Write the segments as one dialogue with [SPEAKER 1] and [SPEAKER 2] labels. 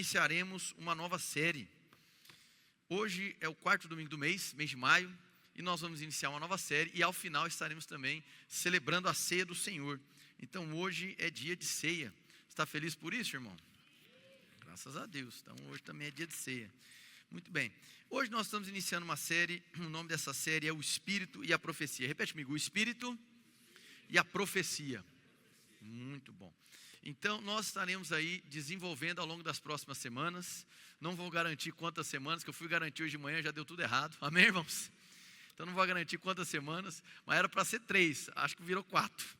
[SPEAKER 1] iniciaremos uma nova série. Hoje é o 4º domingo do mês de maio, e nós vamos iniciar uma nova série, e ao final estaremos também celebrando a ceia do Senhor. Então hoje é dia de ceia. Você está feliz por isso, irmão? Graças a Deus. Então hoje também é dia de ceia. Muito bem. Hoje nós estamos iniciando uma série, o nome dessa série é o Espírito e a Profecia. Repete comigo, o Espírito e a Profecia. Muito bom. Então nós estaremos aí desenvolvendo ao longo das próximas semanas. Não vou garantir quantas semanas, que eu fui garantir hoje de manhã, já deu tudo errado. Amém, irmãos? Então não vou garantir quantas semanas, mas era para ser 3, acho que virou 4.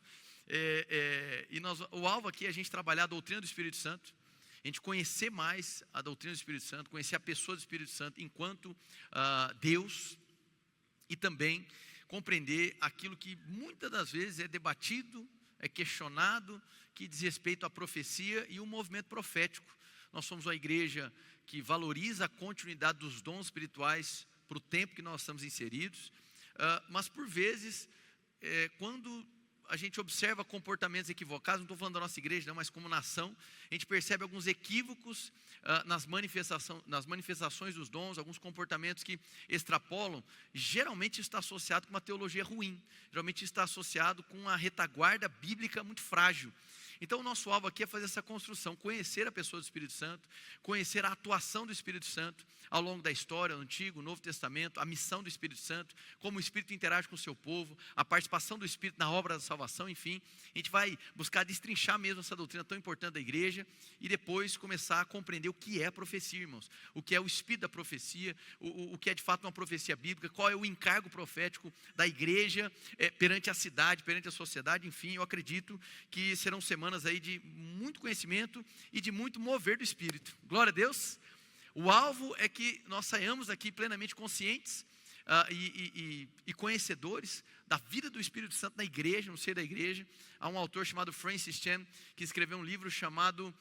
[SPEAKER 1] O alvo aqui é a gente trabalhar a doutrina do Espírito Santo, a gente conhecer mais a doutrina do Espírito Santo, conhecer a pessoa do Espírito Santo enquanto Deus, e também compreender aquilo que muitas das vezes é debatido, é questionado, que diz respeito à profecia e o movimento profético. Nós somos uma igreja que valoriza a continuidade dos dons espirituais para o tempo que nós estamos inseridos, mas por vezes, quando a gente observa comportamentos equivocados, não estou falando da nossa igreja, não, mas como nação, a gente percebe alguns equívocos nas manifestações dos dons, alguns comportamentos que extrapolam. Geralmente isso está associado com uma teologia ruim, geralmente isso está associado com uma retaguarda bíblica muito frágil. Então o nosso alvo aqui é fazer essa construção, conhecer a pessoa do Espírito Santo, conhecer a atuação do Espírito Santo ao longo da história, no Antigo, Novo Testamento, a missão do Espírito Santo, como o Espírito interage com o seu povo, a participação do Espírito na obra da salvação, enfim. A gente vai buscar destrinchar mesmo essa doutrina tão importante da igreja e depois começar a compreender o que é a profecia, irmãos, o que é o Espírito da profecia, o que é de fato uma profecia bíblica, qual é o encargo profético da igreja perante a cidade, perante a sociedade, enfim. Eu acredito que serão semanas aí de muito conhecimento e de muito mover do Espírito. Glória a Deus. O alvo é que nós saiamos aqui plenamente conscientes e conhecedores da vida do Espírito Santo na igreja, no seio da igreja. Há um autor chamado Francis Chan que escreveu um livro chamado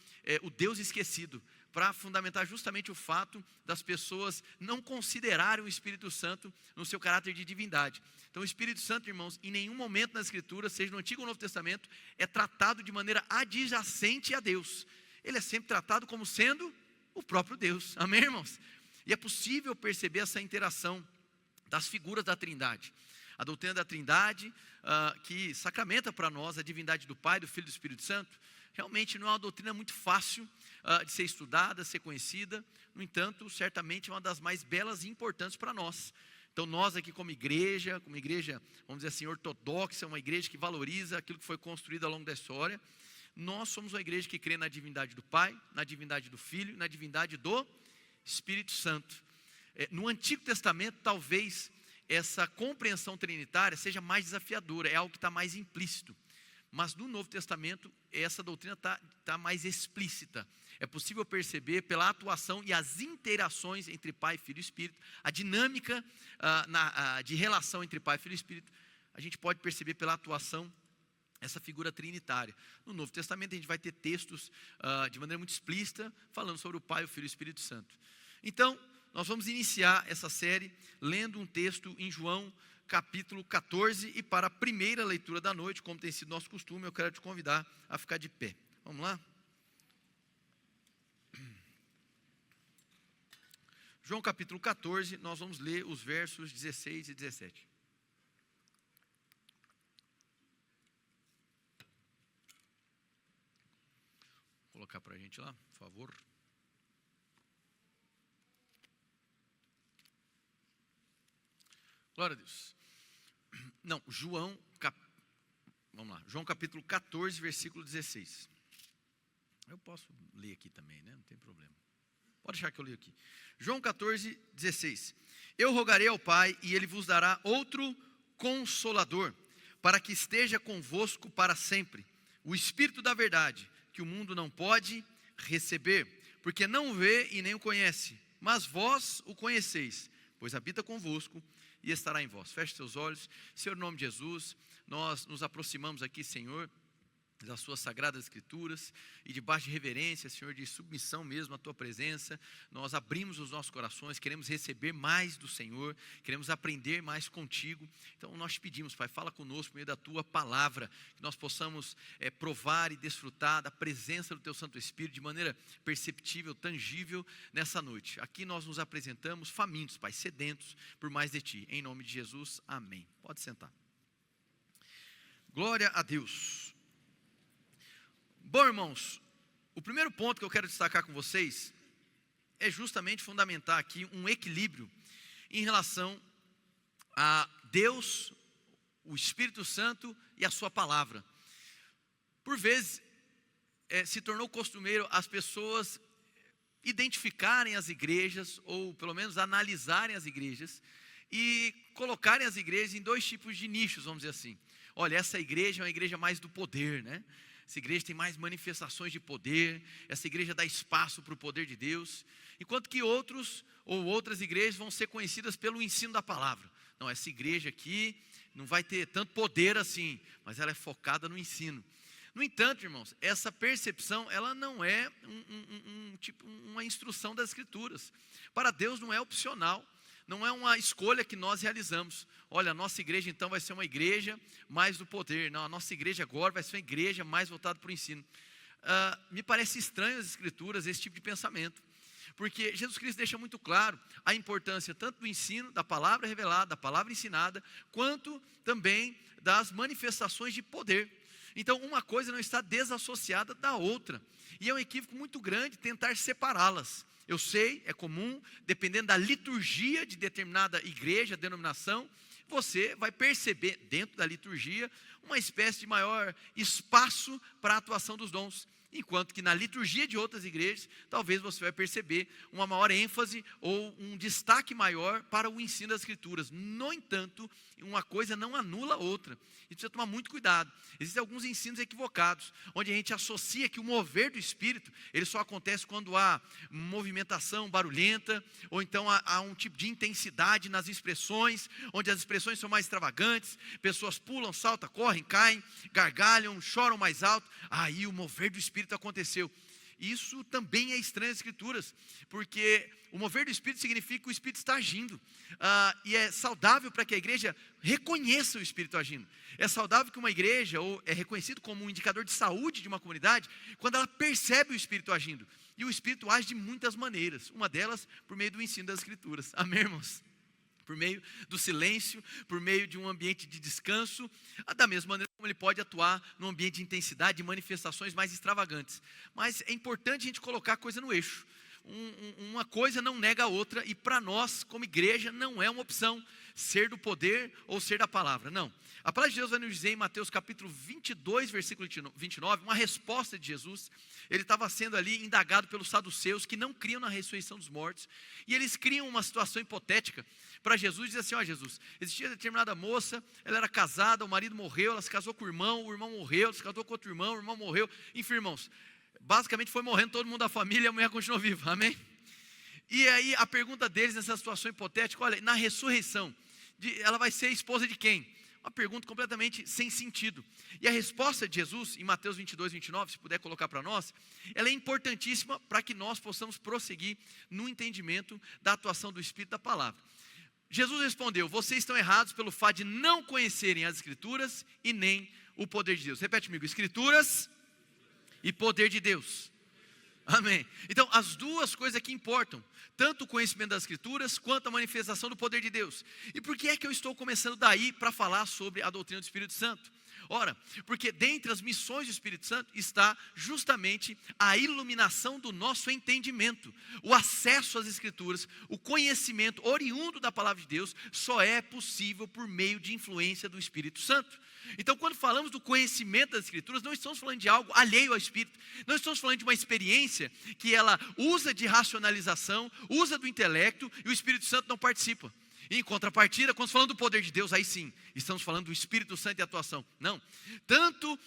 [SPEAKER 1] O Deus Esquecido, para fundamentar justamente o fato das pessoas não considerarem o Espírito Santo no seu caráter de divindade. Então o Espírito Santo, irmãos, em nenhum momento na Escritura, seja no Antigo ou Novo Testamento, é tratado de maneira adjacente a Deus. Ele é sempre tratado como sendo o próprio Deus. Amém, irmãos? E é possível perceber essa interação das figuras da Trindade. A doutrina da Trindade, que sacramenta para nós a divindade do Pai, do Filho e do Espírito Santo, realmente não é uma doutrina muito fácil de ser estudada, ser conhecida. No entanto, certamente é uma das mais belas e importantes para nós. Então nós aqui como igreja, vamos dizer assim, ortodoxa, uma igreja que valoriza aquilo que foi construído ao longo da história, nós somos uma igreja que crê na divindade do Pai, na divindade do Filho e na divindade do Espírito Santo. No Antigo Testamento, talvez essa compreensão trinitária seja mais desafiadora, é algo que está mais implícito. Mas no Novo Testamento, essa doutrina está mais explícita. É possível perceber pela atuação e as interações entre Pai, Filho e Espírito, a dinâmica de relação entre Pai, Filho e Espírito, a gente pode perceber pela atuação essa figura trinitária. No Novo Testamento a gente vai ter textos de maneira muito explícita, falando sobre o Pai, o Filho e o Espírito Santo. Então, nós vamos iniciar essa série lendo um texto em João, capítulo 14, e para a primeira leitura da noite, como tem sido nosso costume, eu quero te convidar a ficar de pé. Vamos lá? João capítulo 14, nós vamos ler os versos 16 e 17. Vou colocar para a gente lá, por favor. Glória a Deus. Não, vamos lá. João capítulo 14, versículo 16. Eu posso ler aqui também, né? Não tem problema. Pode deixar que eu leio aqui. João 14, 16. Eu rogarei ao Pai e Ele vos dará outro Consolador, para que esteja convosco para sempre. O Espírito da verdade, que o mundo não pode receber, porque não o vê e nem o conhece. Mas vós o conheceis, pois habita convosco e estará em vós. Feche seus olhos. Senhor, em nome de Jesus, nós nos aproximamos aqui, Senhor, das suas sagradas escrituras, e debaixo de reverência, Senhor, de submissão mesmo à tua presença, nós abrimos os nossos corações, queremos receber mais do Senhor, queremos aprender mais contigo. Então nós te pedimos, Pai, fala conosco por meio da tua palavra, que nós possamos provar e desfrutar da presença do teu Santo Espírito de maneira perceptível, tangível nessa noite. Aqui nós nos apresentamos famintos, Pai, sedentos por mais de ti, em nome de Jesus, amém. Pode sentar. Glória a Deus. Bom, irmãos, o primeiro ponto que eu quero destacar com vocês é justamente fundamentar aqui um equilíbrio em relação a Deus, o Espírito Santo e a sua palavra. Por vezes, se tornou costumeiro as pessoas identificarem as igrejas, ou pelo menos analisarem as igrejas, e colocarem as igrejas em dois tipos de nichos, vamos dizer assim. Olha, essa igreja é uma igreja mais do poder, né? Essa igreja tem mais manifestações de poder, essa igreja dá espaço para o poder de Deus, enquanto que outros ou outras igrejas vão ser conhecidas pelo ensino da palavra. Não, essa igreja aqui não vai ter tanto poder assim, mas ela é focada no ensino. No entanto, irmãos, essa percepção, ela não é uma instrução das Escrituras. Para Deus não é opcional, não é uma escolha que nós realizamos. Olha, a nossa igreja então vai ser uma igreja mais do poder. Não, a nossa igreja agora vai ser uma igreja mais voltada para o ensino. Me parece estranho as Escrituras, esse tipo de pensamento. Porque Jesus Cristo deixa muito claro a importância tanto do ensino, da palavra revelada, da palavra ensinada, quanto também das manifestações de poder. Então, uma coisa não está desassociada da outra. E é um equívoco muito grande tentar separá-las. Eu sei, é comum, dependendo da liturgia de determinada igreja, denominação, você vai perceber dentro da liturgia uma espécie de maior espaço para a atuação dos dons. Enquanto que na liturgia de outras igrejas, talvez você vai perceber uma maior ênfase ou um destaque maior para o ensino das Escrituras. No entanto, uma coisa não anula a outra. E precisa tomar muito cuidado. Existem alguns ensinos equivocados, onde a gente associa que o mover do Espírito, ele só acontece quando há movimentação barulhenta, ou então há um tipo de intensidade nas expressões, onde as expressões são mais extravagantes, pessoas pulam, saltam, correm, caem, gargalham, choram mais alto. Aí o mover do Espírito aconteceu. Isso também é estranho às Escrituras, porque o mover do Espírito significa que o Espírito está agindo, e é saudável para que a igreja reconheça o Espírito agindo. É saudável que uma igreja, ou é reconhecido como um indicador de saúde de uma comunidade, quando ela percebe o Espírito agindo. E o Espírito age de muitas maneiras, uma delas por meio do ensino das Escrituras. Amém, irmãos? Por meio do silêncio, por meio de um ambiente de descanso, da mesma maneira como ele pode atuar num ambiente de intensidade, de manifestações mais extravagantes. Mas é importante a gente colocar a coisa no eixo. Uma coisa não nega a outra, e para nós, como igreja, não é uma opção ser do poder ou ser da palavra, não. A palavra de Deus vai nos dizer em Mateus capítulo 22, versículo 29, uma resposta de Jesus. Ele estava sendo ali indagado pelos saduceus, que não criam na ressurreição dos mortos, e eles criam uma situação hipotética para Jesus, diz assim: ó Jesus, existia determinada moça, ela era casada, o marido morreu, ela se casou com o irmão morreu, ela se casou com outro irmão, o irmão morreu, enfim, irmãos, basicamente foi morrendo todo mundo da família e a mulher continuou viva, amém? E aí a pergunta deles nessa situação hipotética: olha, na ressurreição, ela vai ser esposa de quem? Uma pergunta completamente sem sentido. E a resposta de Jesus, em Mateus 22, 29, se puder colocar para nós, ela é importantíssima para que nós possamos prosseguir no entendimento da atuação do Espírito da palavra. Jesus respondeu: vocês estão errados pelo fato de não conhecerem as Escrituras e nem o poder de Deus. Repete comigo: Escrituras e poder de Deus. Amém. Então, as duas coisas que importam, tanto o conhecimento das Escrituras, quanto a manifestação do poder de Deus. E por que é que eu estou começando daí para falar sobre a doutrina do Espírito Santo? Ora, porque dentre as missões do Espírito Santo está justamente a iluminação do nosso entendimento. O acesso às Escrituras, o conhecimento oriundo da palavra de Deus, só é possível por meio de influência do Espírito Santo. Então, quando falamos do conhecimento das Escrituras, não estamos falando de algo alheio ao Espírito, não estamos falando de uma experiência que ela usa de racionalização, usa do intelecto, e o Espírito Santo não participa. Em contrapartida, quando falando do poder de Deus, aí sim, estamos falando do Espírito Santo e atuação. Não, tanto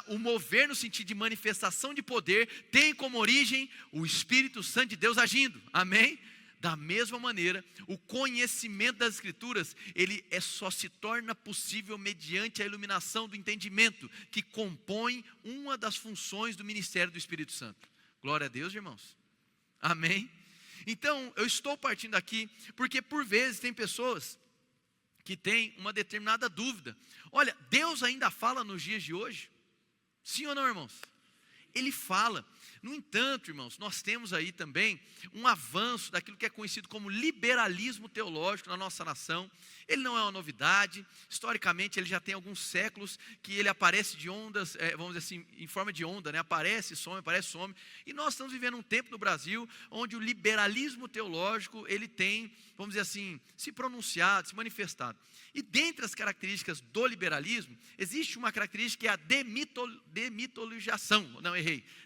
[SPEAKER 1] o mover no sentido de manifestação de poder, tem como origem o Espírito Santo de Deus agindo, amém? Da mesma maneira, o conhecimento das Escrituras, ele só se torna possível mediante a iluminação do entendimento, que compõe uma das funções do ministério do Espírito Santo. Glória a Deus, irmãos. Amém? Então, eu estou partindo aqui, porque por vezes tem pessoas que têm uma determinada dúvida. Olha, Deus ainda fala nos dias de hoje? Sim ou não, irmãos? Ele fala. No entanto, irmãos, nós temos aí também um avanço daquilo que é conhecido como liberalismo teológico na nossa nação. Ele não é uma novidade, historicamente ele já tem alguns séculos que ele aparece de ondas, vamos dizer assim, em forma de onda, né? Aparece, some, e nós estamos vivendo um tempo no Brasil, onde o liberalismo teológico, ele tem, vamos dizer assim, se pronunciado, se manifestado. E dentre as características do liberalismo, existe uma característica que é a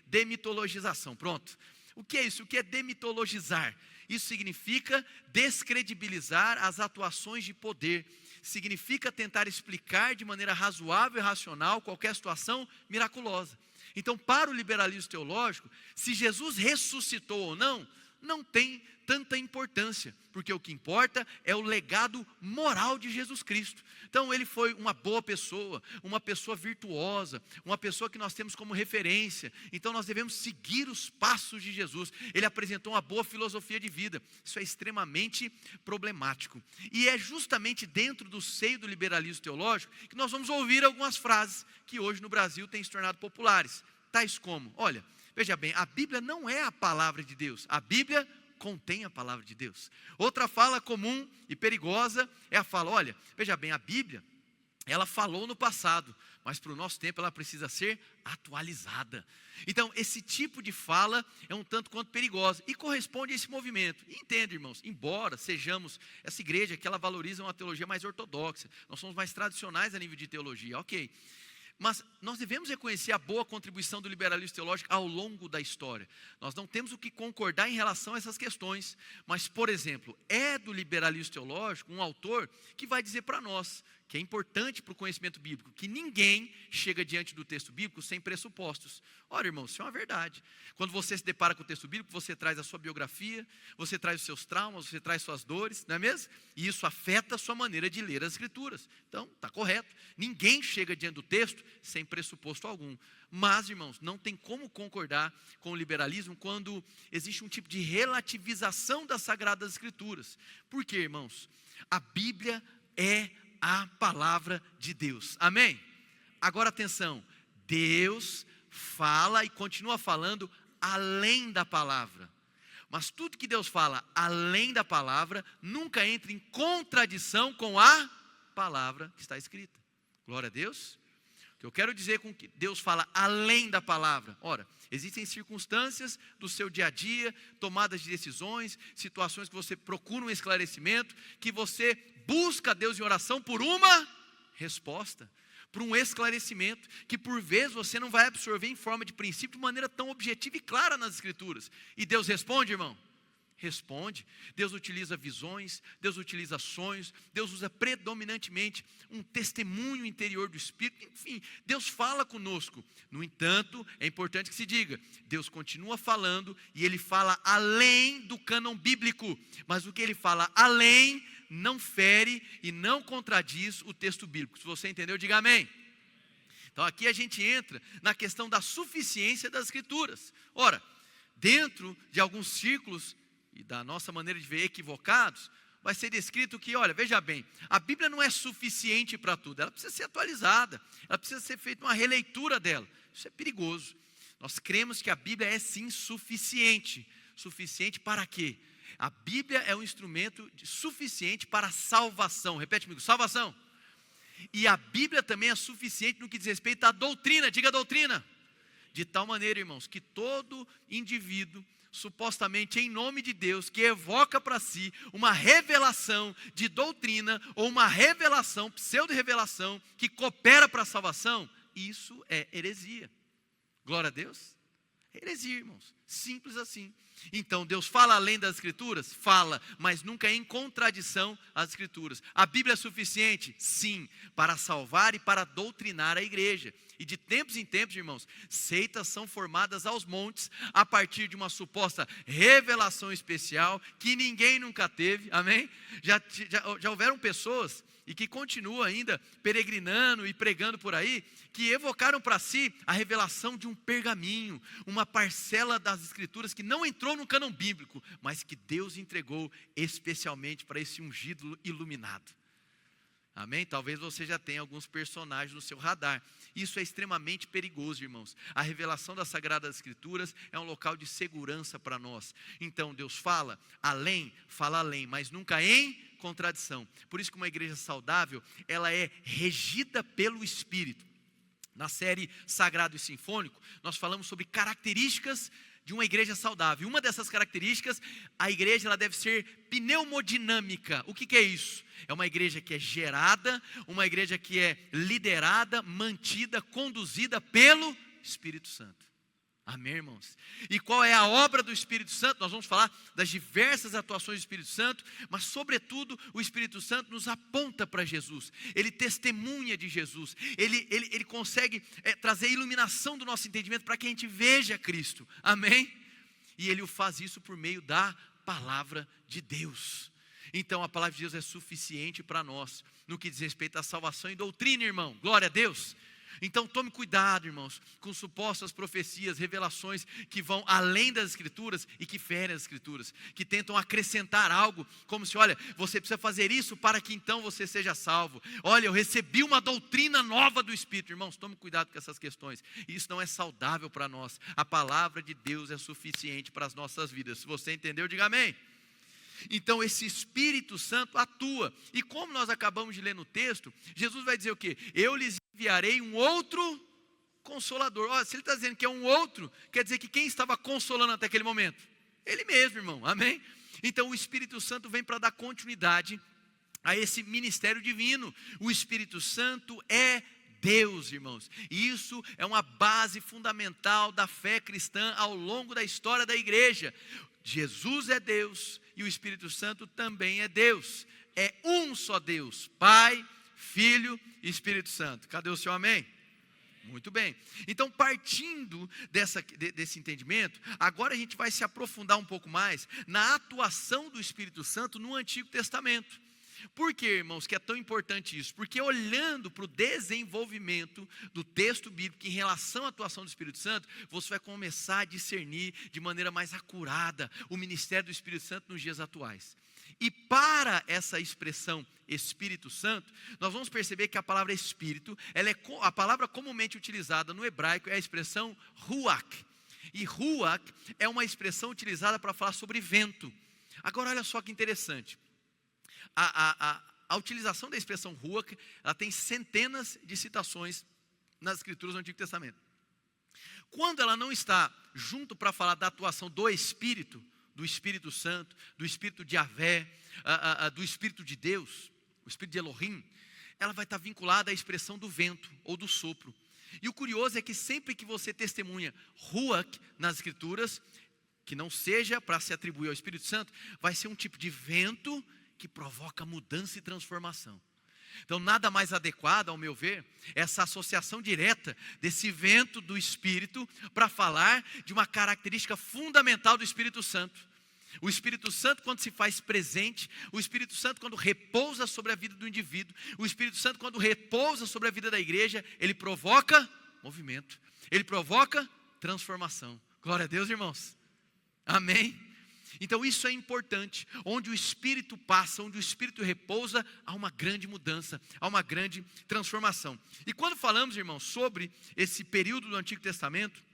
[SPEAKER 1] demitologização, pronto. O que é isso? O que é demitologizar? Isso significa descredibilizar as atuações de poder, significa tentar explicar de maneira razoável e racional qualquer situação miraculosa. Então, para o liberalismo teológico, se Jesus ressuscitou ou não, não tem tanta importância, porque o que importa é o legado moral de Jesus Cristo. Então ele foi uma boa pessoa, uma pessoa virtuosa, uma pessoa que nós temos como referência, então nós devemos seguir os passos de Jesus. Ele apresentou uma boa filosofia de vida. Isso é extremamente problemático, e é justamente dentro do seio do liberalismo teológico que nós vamos ouvir algumas frases que hoje no Brasil têm se tornado populares, tais como, olha, veja bem, a Bíblia não é a palavra de Deus, a Bíblia contém a palavra de Deus. Outra fala comum e perigosa é a fala, olha, veja bem, a Bíblia, ela falou no passado, mas para o nosso tempo ela precisa ser atualizada. Então, esse tipo de fala é um tanto quanto perigosa e corresponde a esse movimento. E entende, irmãos, embora sejamos essa igreja que ela valoriza uma teologia mais ortodoxa, nós somos mais tradicionais a nível de teologia, ok. Mas nós devemos reconhecer a boa contribuição do liberalismo teológico ao longo da história. Nós não temos o que concordar em relação a essas questões, mas, por exemplo, é do liberalismo teológico um autor que vai dizer para nós, que é importante para o conhecimento bíblico, que ninguém chega diante do texto bíblico sem pressupostos. Ora, irmãos, isso é uma verdade. Quando você se depara com o texto bíblico, você traz a sua biografia, você traz os seus traumas, você traz suas dores, não é mesmo? E isso afeta a sua maneira de ler as Escrituras. Então, está correto. Ninguém chega diante do texto sem pressuposto algum. Mas, irmãos, não tem como concordar com o liberalismo quando existe um tipo de relativização das Sagradas Escrituras. Por quê, irmãos? A Bíblia é a palavra de Deus, amém? Agora atenção, Deus fala e continua falando além da palavra, mas tudo que Deus fala além da palavra, nunca entra em contradição com a palavra que está escrita. Glória a Deus. O que eu quero dizer com que Deus fala além da palavra, ora, existem circunstâncias do seu dia a dia, tomadas de decisões, situações que você procura um esclarecimento, que você busca a Deus em oração por uma resposta, por um esclarecimento, que por vezes você não vai absorver em forma de princípio de maneira tão objetiva e clara nas Escrituras. E Deus responde, irmão? Responde. Deus utiliza visões, Deus utiliza sonhos, Deus usa predominantemente um testemunho interior do Espírito, enfim, Deus fala conosco. No entanto, é importante que se diga, Deus continua falando e Ele fala além do cânon bíblico, mas o que Ele fala além não fere e não contradiz o texto bíblico. Se você entendeu, diga amém. Então aqui a gente entra na questão da suficiência das Escrituras. Ora, dentro de alguns círculos e da nossa maneira de ver equivocados, vai ser descrito que, olha, veja bem, a Bíblia não é suficiente para tudo, ela precisa ser atualizada, ela precisa ser feita uma releitura dela. Isso é perigoso. Nós cremos que a Bíblia é sim suficiente. Suficiente para quê? A Bíblia é um instrumento suficiente para a salvação. Repete comigo, salvação. E a Bíblia também é suficiente no que diz respeito à doutrina, diga doutrina. De tal maneira, irmãos, que todo indivíduo, supostamente em nome de Deus, que evoca para si uma revelação de doutrina, ou uma revelação, pseudo-revelação, que coopera para a salvação, isso é heresia. Glória a Deus. Heresia, irmãos. Simples assim. Então, Deus fala além das Escrituras? Fala, mas nunca em contradição às Escrituras. A Bíblia é suficiente? Sim, para salvar e para doutrinar a igreja. E de tempos em tempos, irmãos, seitas são formadas aos montes, a partir de uma suposta revelação especial, que ninguém nunca teve, amém? Já houveram pessoas, e que continuam ainda peregrinando e pregando por aí, que evocaram para si a revelação de um pergaminho, uma parcela das Escrituras que não entrou no cânon bíblico, mas que Deus entregou especialmente para esse ungido iluminado. Amém? Talvez você já tenha alguns personagens no seu radar. Isso é extremamente perigoso, irmãos. A revelação das Sagradas Escrituras é um local de segurança para nós. Então Deus fala além, mas nunca em contradição. Por isso que uma igreja saudável, ela é regida pelo Espírito. Na série Sagrado e Sinfônico, nós falamos sobre características de uma igreja saudável. Uma dessas características, a igreja ela deve ser pneumodinâmica. O que é isso? É uma igreja que é gerada, uma igreja que é liderada, mantida, conduzida pelo Espírito Santo. Amém, irmãos? E qual é a obra do Espírito Santo? Nós vamos falar das diversas atuações do Espírito Santo, mas sobretudo o Espírito Santo nos aponta para Jesus. Ele testemunha de Jesus. Ele consegue trazer iluminação do nosso entendimento para que a gente veja Cristo. Amém? E Ele o faz isso por meio da palavra de Deus. Então a palavra de Deus é suficiente para nós, no que diz respeito à salvação e doutrina, irmão. Glória a Deus. Então tome cuidado, irmãos, com supostas profecias, revelações que vão além das Escrituras e que ferem as Escrituras, que tentam acrescentar algo, como se, olha, você precisa fazer isso para que então você seja salvo. Olha, eu recebi uma doutrina nova do Espírito. Irmãos, tome cuidado com essas questões. Isso não é saudável para nós. A palavra de Deus é suficiente para as nossas vidas. Se você entendeu, diga amém. Então esse Espírito Santo atua, e como nós acabamos de ler no texto, Jesus vai dizer o quê? Eu lhes enviarei um outro Consolador. Olha, se ele está dizendo que é um outro, quer dizer que quem estava consolando até aquele momento? Ele mesmo, irmão, amém? Então o Espírito Santo vem para dar continuidade a esse ministério divino. O Espírito Santo é Deus, irmãos, e isso é uma base fundamental da fé cristã ao longo da história da igreja. Jesus é Deus e o Espírito Santo também é Deus. É um só Deus, Pai, Filho e Espírito Santo. Cadê o seu amém? Muito bem. Então, partindo desse entendimento, agora a gente vai se aprofundar um pouco mais na atuação do Espírito Santo no Antigo Testamento. Por que, irmãos, que é tão importante isso? Porque olhando para o desenvolvimento do texto bíblico em relação à atuação do Espírito Santo, você vai começar a discernir de maneira mais acurada o ministério do Espírito Santo nos dias atuais. E para essa expressão Espírito Santo, nós vamos perceber que a palavra Espírito, a palavra comumente utilizada no hebraico é a expressão Ruach. E Ruach é uma expressão utilizada para falar sobre vento. Agora olha só que interessante. A utilização da expressão Ruach, ela tem centenas de citações nas Escrituras do Antigo Testamento. Quando ela não está junto para falar da atuação do Espírito, do Espírito Santo, do Espírito de Yahvé, do Espírito de Deus, o Espírito de Elohim, ela vai estar vinculada à expressão do vento ou do sopro. E o curioso é que sempre que você testemunha Ruach nas Escrituras, que não seja para se atribuir ao Espírito Santo, vai ser um tipo de vento que provoca mudança e transformação. Então nada mais adequado, ao meu ver, é essa associação direta desse vento do Espírito para falar de uma característica fundamental do Espírito Santo. O Espírito Santo, quando se faz presente, o Espírito Santo, quando repousa sobre a vida do indivíduo, o Espírito Santo, quando repousa sobre a vida da igreja, ele provoca movimento, ele provoca transformação. Glória a Deus, irmãos. Amém. Então isso é importante. Onde o Espírito passa, onde o Espírito repousa, há uma grande mudança, há uma grande transformação. E quando falamos, irmãos, sobre esse período do Antigo Testamento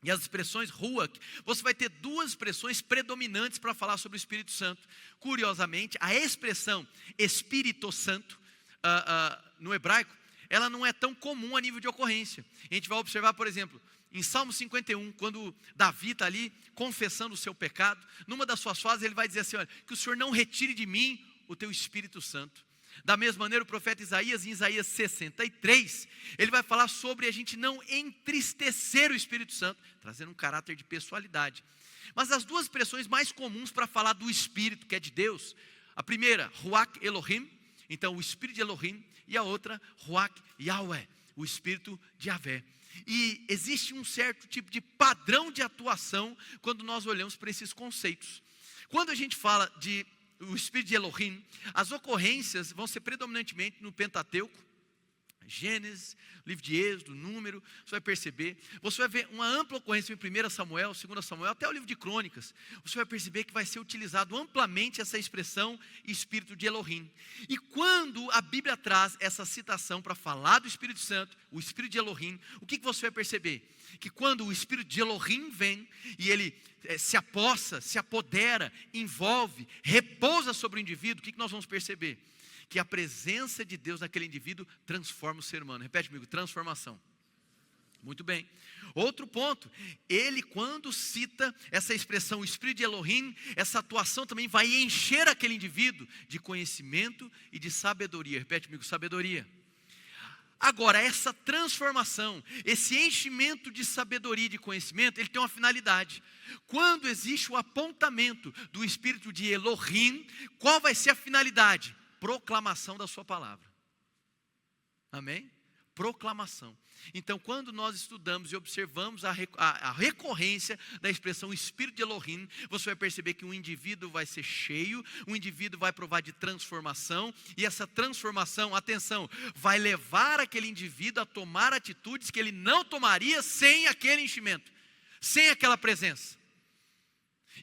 [SPEAKER 1] e as expressões Ruach, você vai ter duas expressões predominantes para falar sobre o Espírito Santo. Curiosamente, a expressão Espírito Santo no hebraico, ela não é tão comum a nível de ocorrência. A gente vai observar, por exemplo, em Salmo 51, quando Davi está ali confessando o seu pecado, numa das suas fases ele vai dizer assim, olha, que o Senhor não retire de mim o teu Espírito Santo. Da mesma maneira, o profeta Isaías, em Isaías 63, ele vai falar sobre a gente não entristecer o Espírito Santo, trazendo um caráter de pessoalidade. Mas as duas expressões mais comuns para falar do Espírito, que é de Deus, a primeira, Ruach Elohim, então o Espírito de Elohim, e a outra, Ruach Yahweh, o Espírito de Yahvé. E existe um certo tipo de padrão de atuação quando nós olhamos para esses conceitos. Quando a gente fala de o Espírito de Elohim, as ocorrências vão ser predominantemente no Pentateuco, Gênesis, livro de Êxodo, Número, você vai perceber, você vai ver uma ampla ocorrência em 1 Samuel, 2 Samuel, até o livro de Crônicas, você vai perceber que vai ser utilizado amplamente essa expressão Espírito de Elohim. E quando a Bíblia traz essa citação para falar do Espírito Santo, o Espírito de Elohim, o que você vai perceber? Que quando o Espírito de Elohim vem e ele se apossa, se apodera, envolve, repousa sobre o indivíduo, o que nós vamos perceber? Que a presença de Deus naquele indivíduo transforma o ser humano. Repete comigo, transformação. Muito bem. Outro ponto, ele quando cita essa expressão, o Espírito de Elohim, essa atuação também vai encher aquele indivíduo de conhecimento e de sabedoria. Repete comigo, sabedoria. Agora, essa transformação, esse enchimento de sabedoria e de conhecimento, ele tem uma finalidade. Quando existe o apontamento do Espírito de Elohim, qual vai ser a finalidade? Proclamação da sua palavra. Amém? Proclamação. Então, quando nós estudamos e observamos a recorrência da expressão Espírito de Elohim, você vai perceber que um indivíduo vai ser cheio, um indivíduo vai provar de transformação, e essa transformação, atenção, vai levar aquele indivíduo a tomar atitudes que ele não tomaria sem aquele enchimento, sem aquela presença.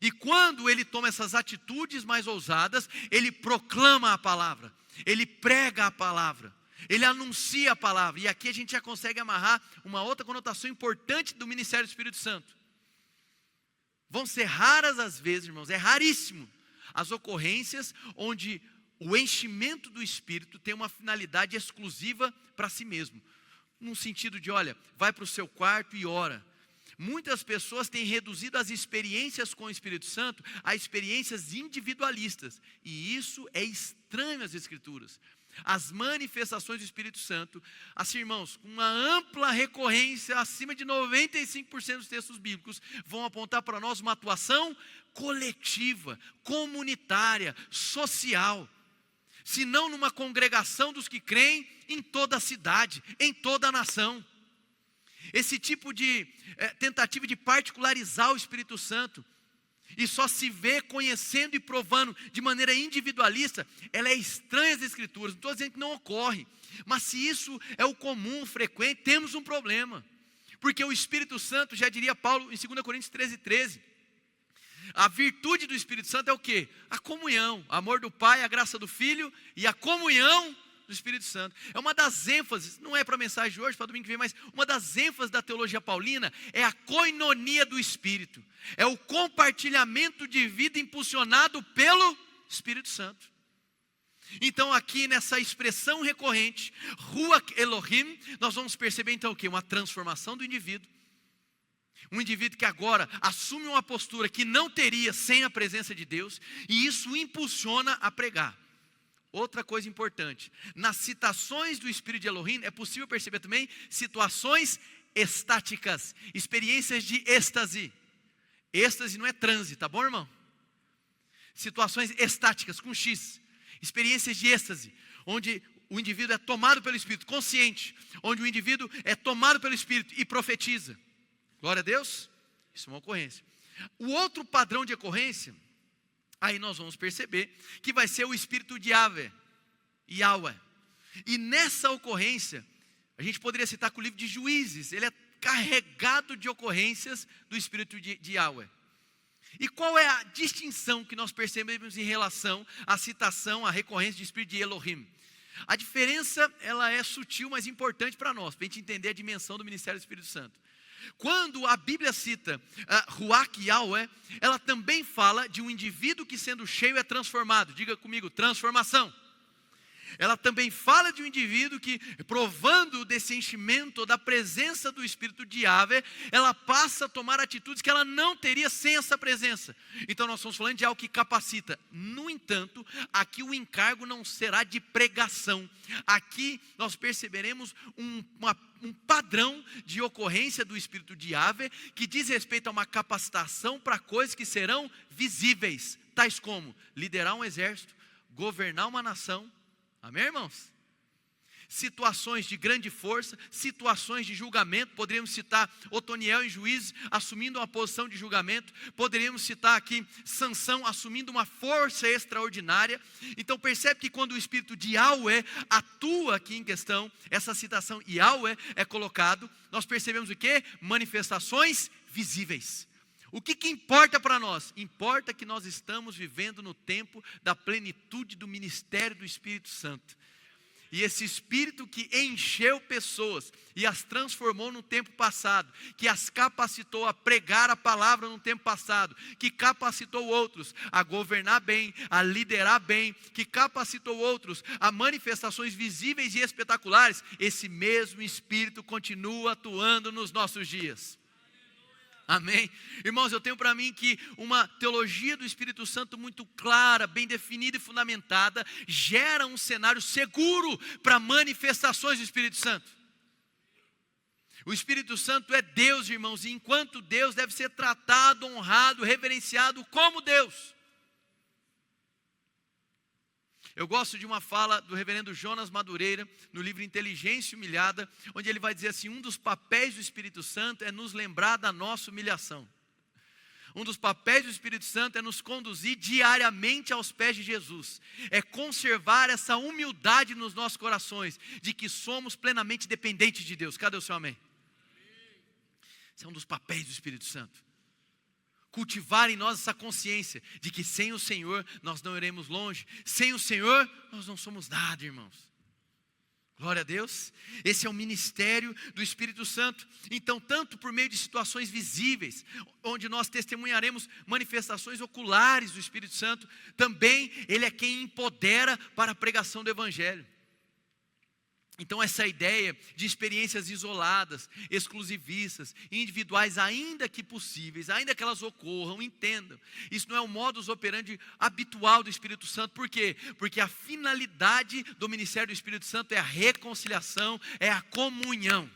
[SPEAKER 1] E quando ele toma essas atitudes mais ousadas, ele proclama a palavra, ele prega a palavra, ele anuncia a palavra. E aqui a gente já consegue amarrar uma outra conotação importante do ministério do Espírito Santo. Vão ser raras as vezes, irmãos, é raríssimo, as ocorrências onde o enchimento do Espírito tem uma finalidade exclusiva para si mesmo. Num sentido de, olha, vai para o seu quarto e ora. Muitas pessoas têm reduzido as experiências com o Espírito Santo a experiências individualistas. E isso é estranho às Escrituras. As manifestações do Espírito Santo, assim, irmãos, com uma ampla recorrência, acima de 95% dos textos bíblicos, vão apontar para nós uma atuação coletiva, comunitária, social. Se não numa congregação dos que creem, em toda a cidade, em toda a nação. Esse tipo de tentativa de particularizar o Espírito Santo e só se vê conhecendo e provando de maneira individualista, ela é estranha às Escrituras. Não estou dizendo que não ocorre, mas se isso é o comum, o frequente, temos um problema. Porque o Espírito Santo, já diria Paulo em 2 Coríntios 13, a virtude do Espírito Santo é o quê? A comunhão, o amor do Pai, a graça do Filho e a comunhão do Espírito Santo. É uma das ênfases, não é para a mensagem de hoje, para domingo que vem, mas uma das ênfases da teologia paulina é a koinonia do Espírito. É o compartilhamento de vida impulsionado pelo Espírito Santo. Então aqui nessa expressão recorrente, Ruach Elohim, nós vamos perceber então o quê? Uma transformação do indivíduo. Um indivíduo que agora assume uma postura que não teria sem a presença de Deus, e isso o impulsiona a pregar. Outra coisa importante, nas citações do Espírito de Elohim, é possível perceber também situações estáticas, experiências de êxtase. Êxtase não é transe, tá bom, irmão? Situações estáticas, com X, experiências de êxtase, onde o indivíduo é tomado pelo Espírito, consciente, onde o indivíduo é tomado pelo Espírito e profetiza. Glória a Deus, isso é uma ocorrência. O outro padrão de ocorrência, aí nós vamos perceber que vai ser o Espírito de Yahvé. E nessa ocorrência, a gente poderia citar com o livro de Juízes, ele é carregado de ocorrências do Espírito de Yahvé. E qual é a distinção que nós percebemos em relação à citação, à recorrência do Espírito de Elohim? A diferença, ela é sutil, mas importante para nós, para a gente entender a dimensão do ministério do Espírito Santo. Quando a Bíblia cita Ruach Yahweh, ela também fala de um indivíduo que sendo cheio é transformado. Diga comigo, transformação. ela também fala de um indivíduo que, provando desse enchimento, da presença do Espírito de Yahvé, ela passa a tomar atitudes que ela não teria sem essa presença. Então nós estamos falando de algo que capacita. No entanto, aqui o encargo não será de pregação. Aqui nós perceberemos um padrão de ocorrência do Espírito de Yahvé, que diz respeito a uma capacitação para coisas que serão visíveis, tais como liderar um exército, governar uma nação. Amém, irmãos? Situações de grande força, situações de julgamento. Poderíamos citar Otoniel em Juízes, assumindo uma posição de julgamento. Poderíamos citar aqui Sansão, assumindo uma força extraordinária. Então percebe que quando o Espírito de Yahvé atua aqui em questão, essa citação Yahvé é colocado, nós percebemos o quê? Manifestações visíveis. O que importa para nós? Importa que nós estamos vivendo no tempo da plenitude do ministério do Espírito Santo. E esse Espírito que encheu pessoas e as transformou no tempo passado, que as capacitou a pregar a palavra no tempo passado, que capacitou outros a governar bem, a liderar bem, que capacitou outros a manifestações visíveis e espetaculares, esse mesmo Espírito continua atuando nos nossos dias. Amém? Irmãos, eu tenho para mim que uma teologia do Espírito Santo muito clara, bem definida e fundamentada, gera um cenário seguro para manifestações do Espírito Santo. O Espírito Santo é Deus, irmãos, e enquanto Deus deve ser tratado, honrado, reverenciado como Deus. Eu gosto de uma fala do reverendo Jonas Madureira, no livro Inteligência Humilhada, onde ele vai dizer assim: um dos papéis do Espírito Santo é nos lembrar da nossa humilhação. Um dos papéis do Espírito Santo é nos conduzir diariamente aos pés de Jesus. É conservar essa humildade nos nossos corações, de que somos plenamente dependentes de Deus. Cadê o seu amém? Esse é um dos papéis do Espírito Santo. Cultivar em nós essa consciência de que sem o Senhor nós não iremos longe. Sem o Senhor nós não somos nada, irmãos. Glória a Deus. Esse é o ministério do Espírito Santo. Então, tanto por meio de situações visíveis, onde nós testemunharemos manifestações oculares do Espírito Santo, também Ele é quem empodera para a pregação do Evangelho. Então essa ideia de experiências isoladas, exclusivistas, individuais, ainda que possíveis, ainda que elas ocorram, entendam. Isso não é o modus operandi habitual do Espírito Santo. Por quê? Porque a finalidade do ministério do Espírito Santo é a reconciliação, é a comunhão.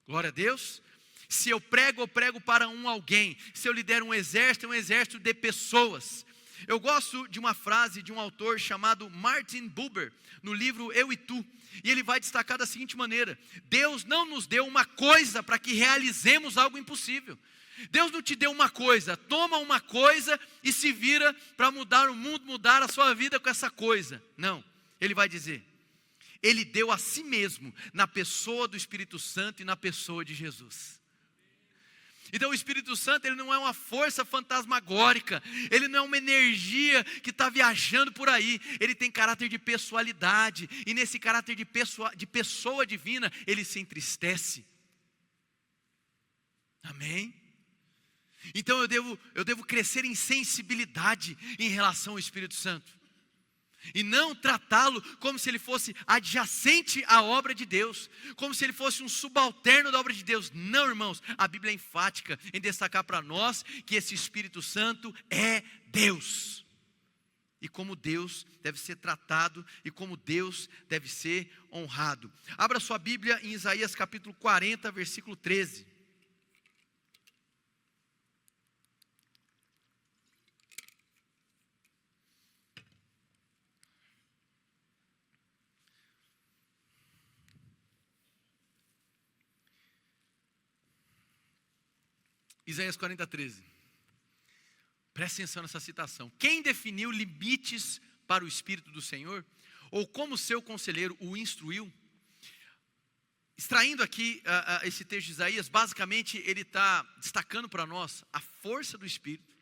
[SPEAKER 1] Glória a Deus. Se eu prego para alguém. Se eu lidero um exército, é um exército de pessoas. Eu gosto de uma frase de um autor chamado Martin Buber, no livro Eu e Tu, e ele vai destacar da seguinte maneira: Deus não nos deu uma coisa para que realizemos algo impossível. Deus não te deu uma coisa, toma uma coisa e se vira para mudar o mundo, mudar a sua vida com essa coisa. Não, ele vai dizer, Ele deu a si mesmo, na pessoa do Espírito Santo e na pessoa de Jesus. Então o Espírito Santo, ele não é uma força fantasmagórica, ele não é uma energia que está viajando por aí, ele tem caráter de pessoalidade, e nesse caráter de pessoa divina, ele se entristece. Amém? Então eu devo crescer em sensibilidade em relação ao Espírito Santo. E não tratá-lo como se ele fosse adjacente à obra de Deus, como se ele fosse um subalterno da obra de Deus. Não, irmãos, a Bíblia é enfática em destacar para nós que esse Espírito Santo é Deus. E como Deus deve ser tratado e como Deus deve ser honrado. Abra sua Bíblia em Isaías capítulo 40, versículo 13. Isaías 40, 13. Presta atenção nessa citação. Quem definiu limites para o Espírito do Senhor? Ou como seu conselheiro o instruiu? Extraindo aqui esse texto de Isaías, basicamente ele está destacando para nós a força do Espírito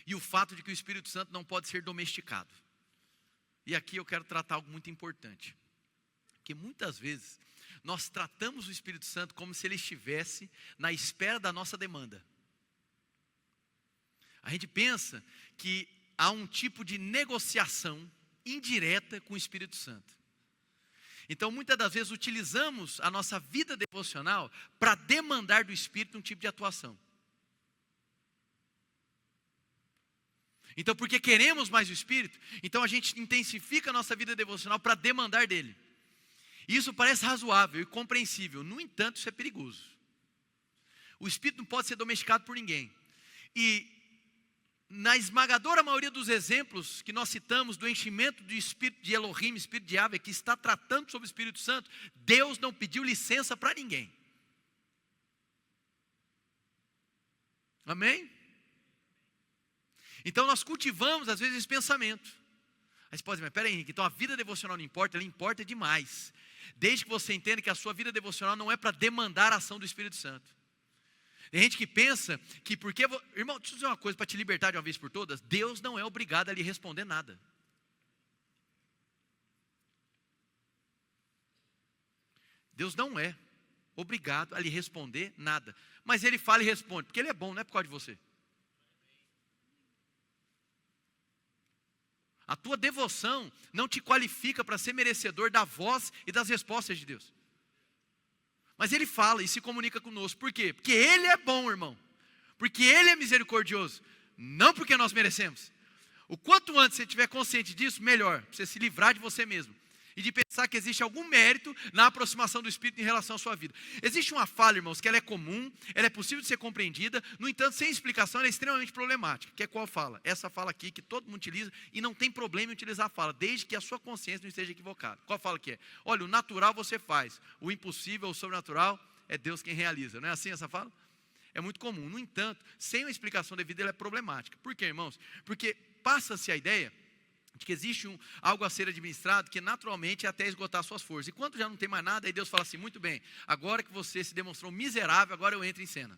[SPEAKER 1] e o fato de que o Espírito Santo não pode ser domesticado. E aqui eu quero tratar algo muito importante. Que muitas vezes nós tratamos o Espírito Santo como se ele estivesse na espera da nossa demanda. A gente pensa que há um tipo de negociação indireta com o Espírito Santo. Então, muitas das vezes, utilizamos a nossa vida devocional para demandar do Espírito um tipo de atuação. Então, porque queremos mais o Espírito, então a gente intensifica a nossa vida devocional para demandar dele. Isso parece razoável e compreensível, no entanto, isso é perigoso. O Espírito não pode ser domesticado por ninguém. E na esmagadora maioria dos exemplos que nós citamos do enchimento do Espírito de Elohim, Espírito de Yahvé, que está tratando sobre o Espírito Santo, Deus não pediu licença para ninguém. Amém? Então nós cultivamos às vezes esse pensamento. Aí você pode dizer, mas peraí, Henrique, então a vida devocional não importa? Ela importa demais. Desde que você entenda que a sua vida devocional não é para demandar a ação do Espírito Santo. Tem gente que pensa que porque... Irmão, deixa eu dizer uma coisa para te libertar de uma vez por todas. Deus não é obrigado a lhe responder nada. Deus não é obrigado a lhe responder nada. Mas Ele fala e responde, porque Ele é bom, não é por causa de você. A tua devoção não te qualifica para ser merecedor da voz e das respostas de Deus. Mas Ele fala e se comunica conosco. Por quê? Porque Ele é bom, irmão. Porque Ele é misericordioso. Não porque nós merecemos. O quanto antes você estiver consciente disso, melhor. Para você se livrar de você mesmo. E de pensar que existe algum mérito na aproximação do Espírito em relação à sua vida. Existe uma fala, irmãos, que ela é comum, ela é possível de ser compreendida, no entanto, sem explicação, ela é extremamente problemática. Que é qual fala? Essa fala aqui, que todo mundo utiliza, e não tem problema em utilizar a fala, desde que a sua consciência não esteja equivocada. Qual fala que é? Olha, o natural você faz, o impossível, o sobrenatural, é Deus quem realiza. Não é assim essa fala? É muito comum. No entanto, sem uma explicação devida, ela é problemática. Por quê, irmãos? Porque passa-se a ideia de que existe algo a ser administrado que naturalmente é até esgotar suas forças. E quando já não tem mais nada, aí Deus fala assim, muito bem, agora que você se demonstrou miserável, agora eu entro em cena.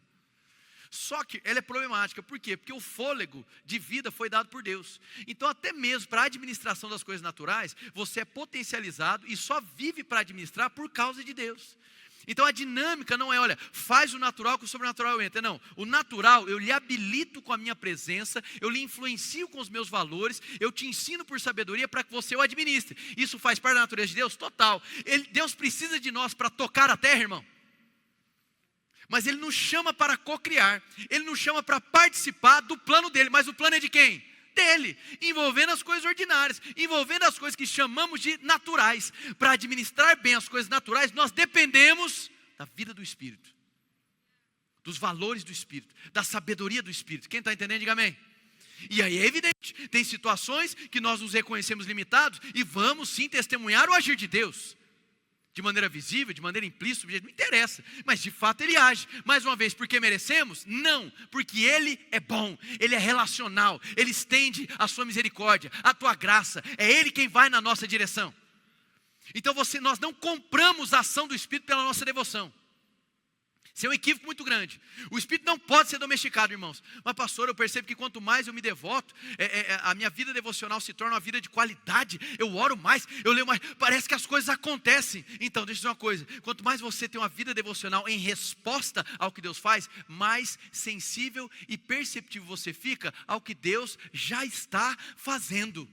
[SPEAKER 1] Só que ela é problemática, por quê? Porque o fôlego de vida foi dado por Deus. Então até mesmo para a administração das coisas naturais, você é potencializado e só vive para administrar por causa de Deus. Então a dinâmica não é, olha, faz o natural que o sobrenatural entra. Não, o natural eu lhe habilito com a minha presença, eu lhe influencio com os meus valores, eu te ensino por sabedoria para que você o administre. Isso faz parte da natureza de Deus? Total. Deus precisa de nós para tocar a terra, irmão. Mas Ele nos chama para cocriar, Ele nos chama para participar do plano dEle. Mas o plano é de quem? Dele, envolvendo as coisas ordinárias, envolvendo as coisas que chamamos de naturais. Para administrar bem as coisas naturais, nós dependemos da vida do Espírito, dos valores do Espírito, da sabedoria do Espírito. Quem está entendendo, diga amém. E aí é evidente, tem situações que nós nos reconhecemos limitados e vamos sim testemunhar o agir de Deus. De maneira visível, de maneira implícita, não interessa. Mas de fato Ele age. Mais uma vez, porque merecemos? Não, porque Ele é bom, Ele é relacional, Ele estende a sua misericórdia, a tua graça. É Ele quem vai na nossa direção. Então nós não compramos a ação do Espírito pela nossa devoção. Isso é um equívoco muito grande. O Espírito não pode ser domesticado, irmãos. Mas pastor, eu percebo que quanto mais eu me devoto, a minha vida devocional se torna uma vida de qualidade. Eu oro mais, eu leio mais, parece que as coisas acontecem. Então, deixa eu dizer uma coisa, quanto mais você tem uma vida devocional em resposta ao que Deus faz, mais sensível e perceptível você fica ao que Deus já está fazendo.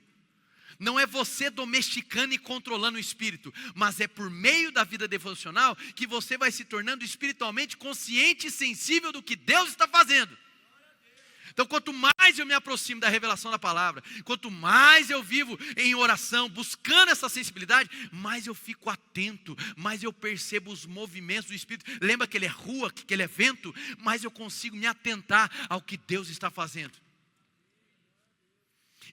[SPEAKER 1] Não é você domesticando e controlando o Espírito, mas é por meio da vida devocional que você vai se tornando espiritualmente consciente e sensível do que Deus está fazendo. Então quanto mais eu me aproximo da revelação da palavra, quanto mais eu vivo em oração, buscando essa sensibilidade, mais eu fico atento, mais eu percebo os movimentos do Espírito. Lembra que Ele é rua, que Ele é vento, mais eu consigo me atentar ao que Deus está fazendo.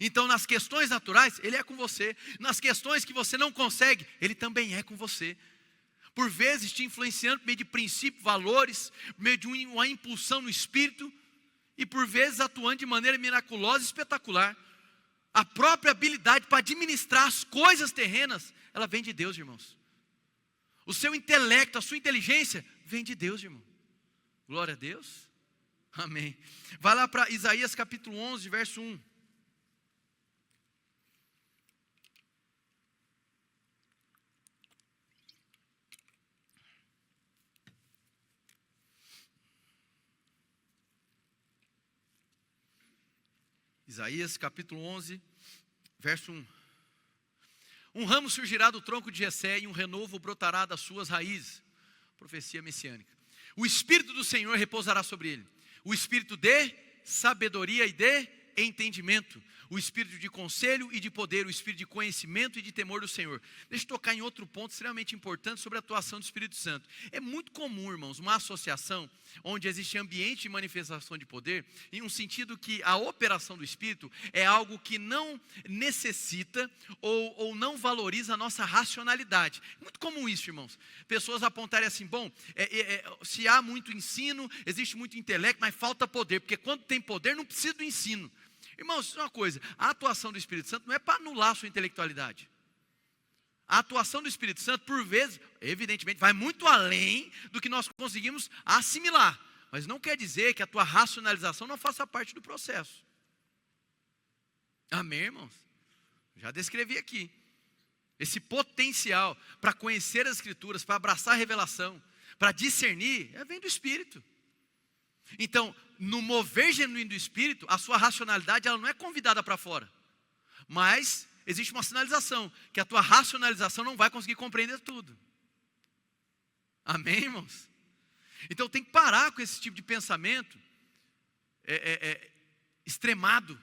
[SPEAKER 1] Então nas questões naturais, Ele é com você. Nas questões que você não consegue, Ele também é com você. Por vezes te influenciando por meio de princípios, valores, por meio de uma impulsão no Espírito. E por vezes atuando de maneira miraculosa e espetacular. A própria habilidade para administrar as coisas terrenas, ela vem de Deus, irmãos. O seu intelecto, a sua inteligência, vem de Deus, irmão. Glória a Deus. Amém. Vai lá para Isaías capítulo 11, verso 1. Isaías capítulo 11, verso 1. Um ramo surgirá do tronco de Jessé e um renovo brotará das suas raízes. Profecia messiânica. O Espírito do Senhor repousará sobre ele. O Espírito de sabedoria e de entendimento. O Espírito de conselho e de poder. O Espírito de conhecimento e de temor do Senhor. Deixa eu tocar em outro ponto extremamente importante sobre a atuação do Espírito Santo. É muito comum, irmãos, uma associação onde existe ambiente de manifestação de poder, em um sentido que a operação do Espírito é algo que não necessita ou não valoriza a nossa racionalidade. Muito comum isso, irmãos. Pessoas apontarem assim, bom, se há muito ensino, existe muito intelecto, mas falta poder, porque quando tem poder não precisa do ensino. Irmãos, isso é uma coisa, a atuação do Espírito Santo não é para anular a sua intelectualidade. A atuação do Espírito Santo, por vezes, evidentemente, vai muito além do que nós conseguimos assimilar. Mas não quer dizer que a tua racionalização não faça parte do processo. Amém, irmãos? Já descrevi aqui. Esse potencial para conhecer as Escrituras, para abraçar a revelação, para discernir, vem do Espírito. Então, no mover genuíno do Espírito, a sua racionalidade ela não é convidada para fora. Mas existe uma sinalização, que a tua racionalização não vai conseguir compreender tudo. Amém, irmãos? Então tem que parar com esse tipo de pensamento extremado,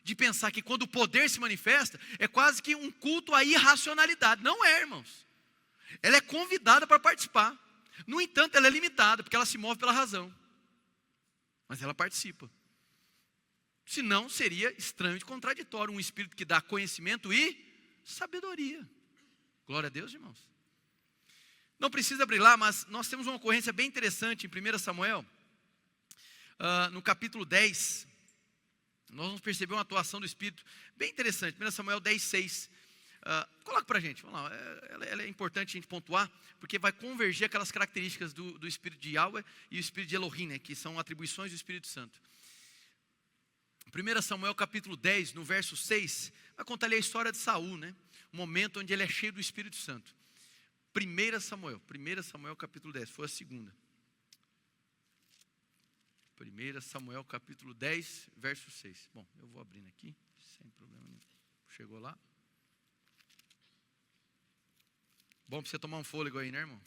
[SPEAKER 1] de pensar que quando o poder se manifesta, é quase que um culto à irracionalidade. Não é, irmãos. Ela é convidada para participar. No entanto, ela é limitada, porque ela se move pela razão. Mas ela participa. Senão seria estranho e contraditório um Espírito que dá conhecimento e sabedoria. Glória a Deus, irmãos. Não precisa abrir lá, mas nós temos uma ocorrência bem interessante em 1 Samuel, no capítulo 10. Nós vamos perceber uma atuação do Espírito bem interessante. 1 Samuel 10, 6. Coloca para a gente, vamos lá. Ela é importante a gente pontuar, porque vai convergir aquelas características do Espírito de Yahweh e o Espírito de Elohim, né, que são atribuições do Espírito Santo. 1 Samuel capítulo 10, no verso 6, vai contar ali a história de Saul, né? Um momento onde ele é cheio do Espírito Santo. 1 Samuel capítulo 10, foi a segunda. 1 Samuel capítulo 10, verso 6. Bom, eu vou abrindo aqui, sem problema nenhum. Chegou lá. Bom para você tomar um fôlego aí, né, irmão?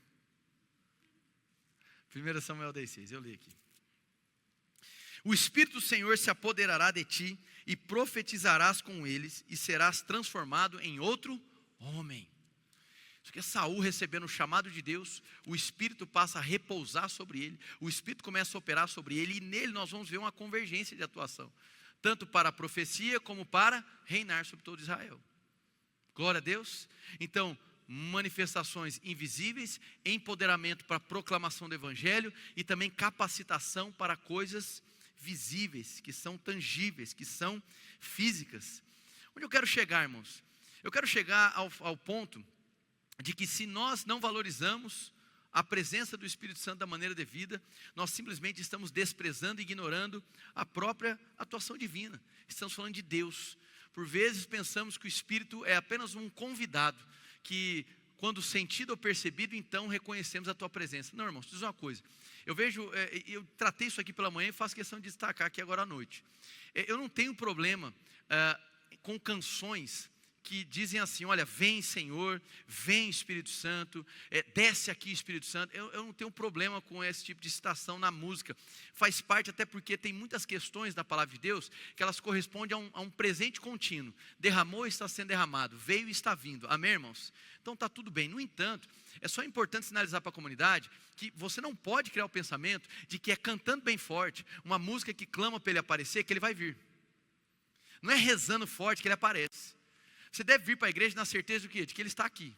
[SPEAKER 1] 1 Samuel 10, 6, eu li aqui. O Espírito do Senhor se apoderará de ti e profetizarás com eles e serás transformado em outro homem. Isso aqui é Saul recebendo o chamado de Deus, o Espírito passa a repousar sobre ele, o Espírito começa a operar sobre ele e nele nós vamos ver uma convergência de atuação, tanto para a profecia como para reinar sobre todo Israel. Glória a Deus. Então, manifestações invisíveis, empoderamento para a proclamação do Evangelho e também capacitação para coisas visíveis, que são tangíveis, que são físicas. Onde eu quero chegar, irmãos? Eu quero chegar ao ponto de que se nós não valorizamos a presença do Espírito Santo da maneira devida, nós simplesmente estamos desprezando e ignorando a própria atuação divina. Estamos falando de Deus. Por vezes pensamos que o Espírito é apenas um convidado, que quando sentido ou percebido, então reconhecemos a tua presença. Não, irmãos, diz uma coisa. Eu tratei isso aqui pela manhã e faço questão de destacar aqui agora à noite. Eu não tenho problema com canções que dizem assim, olha, vem Senhor, vem Espírito Santo, desce aqui Espírito Santo. Eu não tenho problema com esse tipo de citação na música. Faz parte até porque tem muitas questões da palavra de Deus que elas correspondem a um presente contínuo. Derramou e está sendo derramado, veio e está vindo. Amém, irmãos? Então está tudo bem. No entanto, é só importante sinalizar para a comunidade que você não pode criar o pensamento de que é cantando bem forte, uma música que clama para ele aparecer, que ele vai vir. Não é rezando forte que ele aparece. Você deve vir para a igreja na certeza do quê? De que ele está aqui.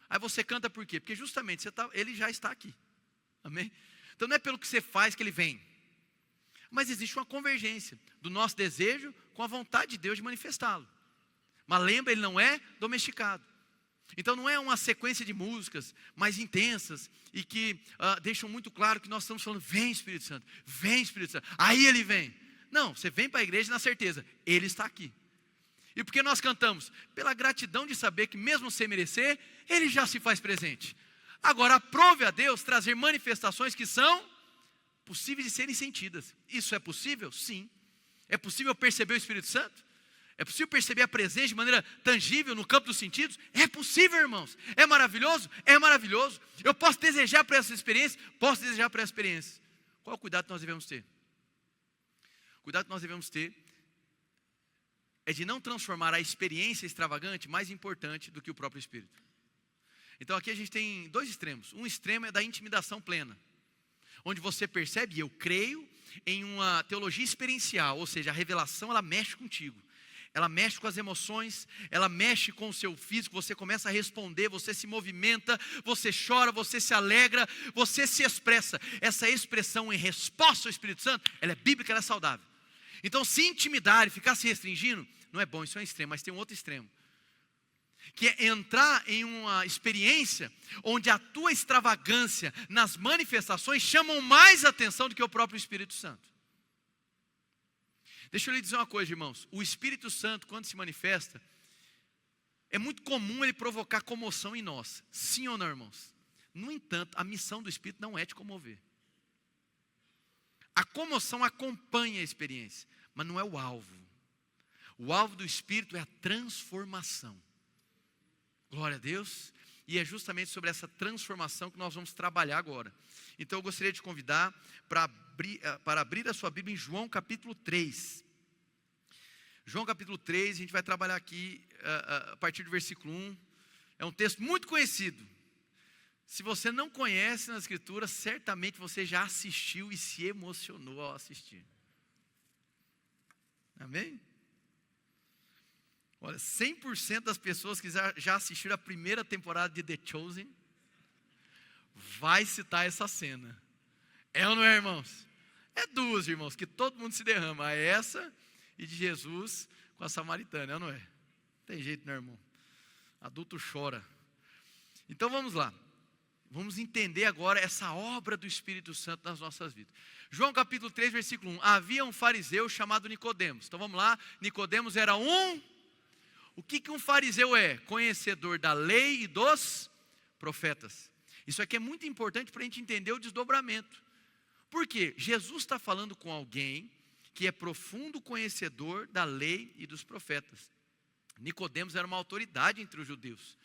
[SPEAKER 1] Aí você canta por quê? Porque justamente ele já está aqui. Amém? Então não é pelo que você faz que ele vem. Mas existe uma convergência do nosso desejo com a vontade de Deus de manifestá-lo. Mas lembra, ele não é domesticado. Então não é uma sequência de músicas mais intensas e que deixam muito claro que nós estamos falando, vem Espírito Santo, vem Espírito Santo. Aí ele vem. Não, você vem para a igreja na certeza, ele está aqui. E por que nós cantamos? Pela gratidão de saber que mesmo sem merecer, ele já se faz presente. Agora, aprove a Deus trazer manifestações que são possíveis de serem sentidas. Isso é possível? Sim. É possível perceber o Espírito Santo? É possível perceber a presença de maneira tangível no campo dos sentidos? É possível, irmãos. É maravilhoso? É maravilhoso. Eu posso desejar para essa experiência? Posso desejar para essa experiência. Qual o cuidado que nós devemos ter? O cuidado que nós devemos ter é de não transformar a experiência extravagante mais importante do que o próprio Espírito. Então aqui a gente tem dois extremos. Um extremo é da intimidação plena, onde você percebe, e eu creio, em uma teologia experiencial, ou seja, a revelação ela mexe contigo. Ela mexe com as emoções, ela mexe com o seu físico, você começa a responder, você se movimenta, você chora, você se alegra, você se expressa. Essa expressão em resposta ao Espírito Santo, ela é bíblica, ela é saudável. Então se intimidar e ficar se restringindo, não é bom, isso é um extremo, mas tem um outro extremo. Que é entrar em uma experiência onde a tua extravagância nas manifestações chamam mais atenção do que o próprio Espírito Santo. Deixa eu lhe dizer uma coisa, irmãos. O Espírito Santo, quando se manifesta, é muito comum ele provocar comoção em nós. Sim ou não, irmãos? No entanto, a missão do Espírito não é te comover. A comoção acompanha a experiência, mas não é o alvo. O alvo do Espírito é a transformação. Glória a Deus. E é justamente sobre essa transformação que nós vamos trabalhar agora. Então eu gostaria de convidar para abrir a sua Bíblia em João capítulo 3. João capítulo 3, a gente vai trabalhar aqui a partir do versículo 1. É um texto muito conhecido. Se você não conhece na Escritura, certamente você já assistiu e se emocionou ao assistir. Amém? Olha, 100% das pessoas que já assistiram a primeira temporada de The Chosen vai citar essa cena. É ou não é, irmãos? É duas, irmãos, que todo mundo se derrama. Essa e de Jesus com a samaritana, é ou não é? Não tem jeito, não, irmão. Adulto chora. Então vamos lá. Vamos entender agora essa obra do Espírito Santo nas nossas vidas. João capítulo 3, versículo 1. Havia um fariseu chamado Nicodemos. Então vamos lá. Nicodemos era O que um fariseu é? Conhecedor da lei e dos profetas. Isso aqui é muito importante para a gente entender o desdobramento. Por quê? Jesus está falando com alguém que é profundo conhecedor da lei e dos profetas. Nicodemos era uma autoridade entre os judeus.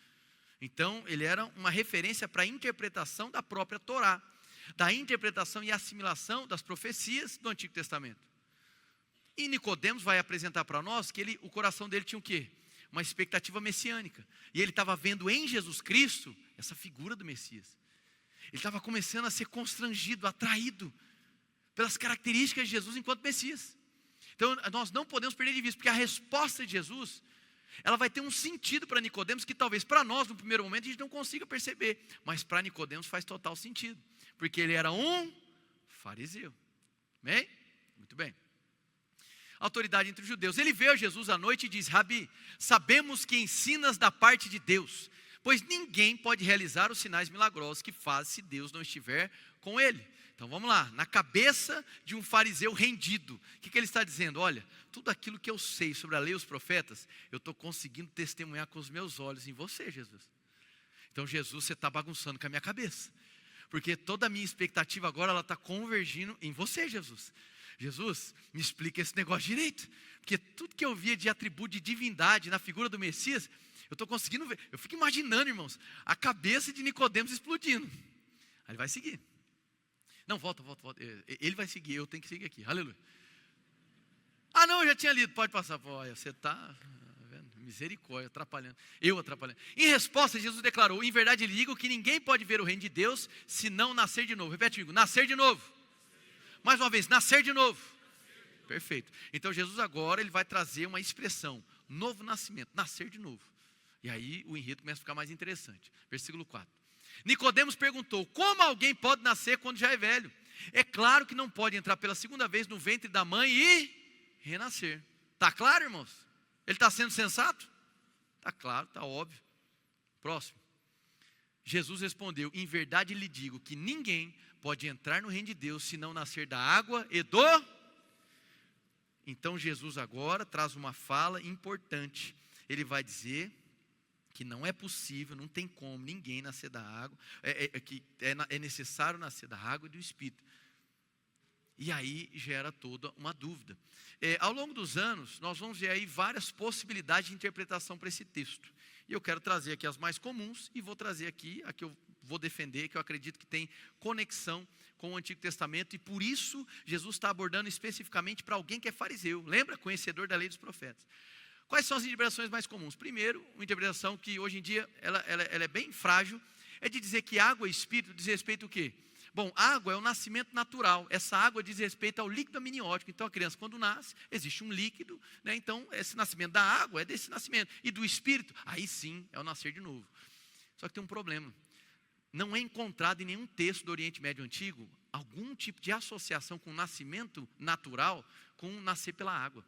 [SPEAKER 1] Então, ele era uma referência para a interpretação da própria Torá, da interpretação e assimilação das profecias do Antigo Testamento. E Nicodemos vai apresentar para nós que o coração dele tinha o quê? Uma expectativa messiânica. E ele estava vendo em Jesus Cristo essa figura do Messias. Ele estava começando a ser constrangido, atraído pelas características de Jesus enquanto Messias. Então nós não podemos perder de vista, porque a resposta de Jesus, ela vai ter um sentido para Nicodemos que talvez para nós no primeiro momento a gente não consiga perceber, mas para Nicodemos faz total sentido, porque ele era um fariseu. Amém? Muito bem. Autoridade entre os judeus. Ele veio a Jesus à noite e disse: Rabi, sabemos que ensinas da parte de Deus, pois ninguém pode realizar os sinais milagrosos que faz se Deus não estiver com ele. Então vamos lá, na cabeça de um fariseu rendido, o que ele está dizendo? Olha, tudo aquilo que eu sei sobre a lei e os profetas, eu estou conseguindo testemunhar com os meus olhos em você, Jesus. Então Jesus, você está bagunçando com a minha cabeça, porque toda a minha expectativa agora, ela está convergindo em você, Jesus. Jesus, me explica esse negócio direito, porque tudo que eu via de atributo de divindade na figura do Messias, eu estou conseguindo ver, eu fico imaginando, irmãos, a cabeça de Nicodemos explodindo. Aí ele vai seguir. Não, volta. Ele vai seguir, eu tenho que seguir aqui. Aleluia. Ah, não, eu já tinha lido. Pode passar. Olha, você está vendo? Misericórdia, atrapalhando. Eu atrapalhando. Em resposta, Jesus declarou: em verdade lhe digo que ninguém pode ver o reino de Deus se não nascer de novo. Repete comigo: nascer de novo. Mais uma vez, nascer de novo. Perfeito. Então Jesus agora ele vai trazer uma expressão: novo nascimento, nascer de novo. E aí o enredo começa a ficar mais interessante. Versículo 4. Nicodemos perguntou: como alguém pode nascer quando já é velho? É claro que não pode entrar pela segunda vez no ventre da mãe e renascer. Está claro, irmãos? Ele está sendo sensato? Está claro, está óbvio. Próximo. Jesus respondeu: em verdade lhe digo que ninguém pode entrar no reino de Deus se não nascer da água e do... Então Jesus agora traz uma fala importante. Ele vai dizer que não é possível, não tem como ninguém nascer da água, que é necessário nascer da água e do Espírito. E aí gera toda uma dúvida. Ao longo dos anos, nós vamos ver aí várias possibilidades de interpretação para esse texto. E eu quero trazer aqui as mais comuns e vou trazer aqui a que eu vou defender, que eu acredito que tem conexão com o Antigo Testamento. E por isso, Jesus está abordando especificamente para alguém que é fariseu. Lembra? Conhecedor da lei dos profetas. Quais são as interpretações mais comuns? Primeiro, uma interpretação que hoje em dia ela é bem frágil, é de dizer que água e espírito diz respeito ao quê? Bom, água é o nascimento natural. Essa água diz respeito ao líquido amniótico. Então a criança quando nasce, existe um líquido, né? Então esse nascimento da água é desse nascimento. E do espírito, aí sim é o nascer de novo. Só que tem um problema. Não é encontrado em nenhum texto do Oriente Médio Antigo algum tipo de associação com o nascimento natural com o nascer pela água.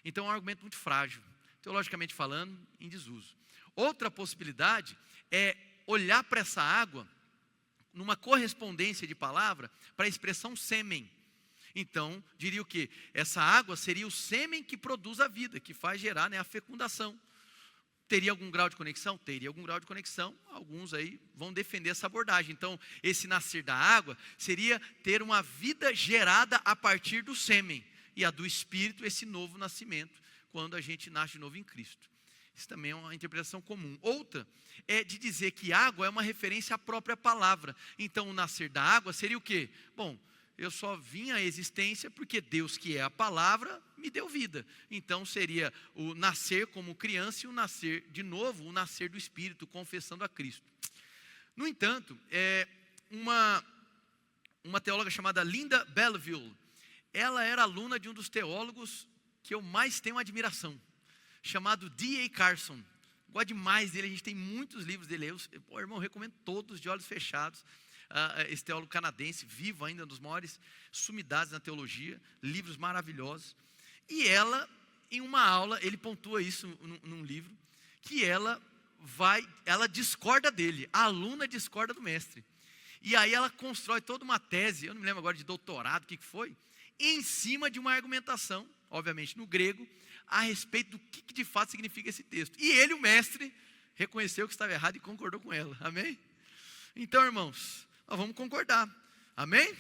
[SPEAKER 1] Então é um argumento muito frágil, teologicamente falando, em desuso. Outra possibilidade é olhar para essa água numa correspondência de palavra para a expressão sêmen. Então, diria o quê? Essa água seria o sêmen que produz a vida, que faz gerar, né, a fecundação. Teria algum grau de conexão? Teria algum grau de conexão. Alguns aí vão defender essa abordagem. Então, esse nascer da água seria ter uma vida gerada a partir do sêmen. E a do Espírito, esse novo nascimento, quando a gente nasce de novo em Cristo. Isso também é uma interpretação comum. Outra é de dizer que água é uma referência à própria palavra. Então, o nascer da água seria o quê? Bom, eu só vim à existência porque Deus, que é a palavra, me deu vida. Então, seria o nascer como criança e o nascer de novo, o nascer do Espírito, confessando a Cristo. No entanto, uma teóloga chamada Linda Belleville, ela era aluna de um dos teólogos que eu mais tenho admiração, chamado D.A. Carson. Gosto demais dele, a gente tem muitos livros dele. Eu recomendo todos de olhos fechados. Esse teólogo canadense, vivo ainda, um dos maiores sumidades na teologia, livros maravilhosos. E ela, em uma aula, ele pontua isso num livro, que ela discorda dele, a aluna discorda do mestre. E aí ela constrói toda uma tese, eu não me lembro agora de doutorado, o que foi, em cima de uma argumentação, obviamente no grego, a respeito do que de fato significa esse texto. E ele, o mestre, reconheceu que estava errado e concordou com ela. Amém? Então, irmãos, nós vamos concordar. Amém?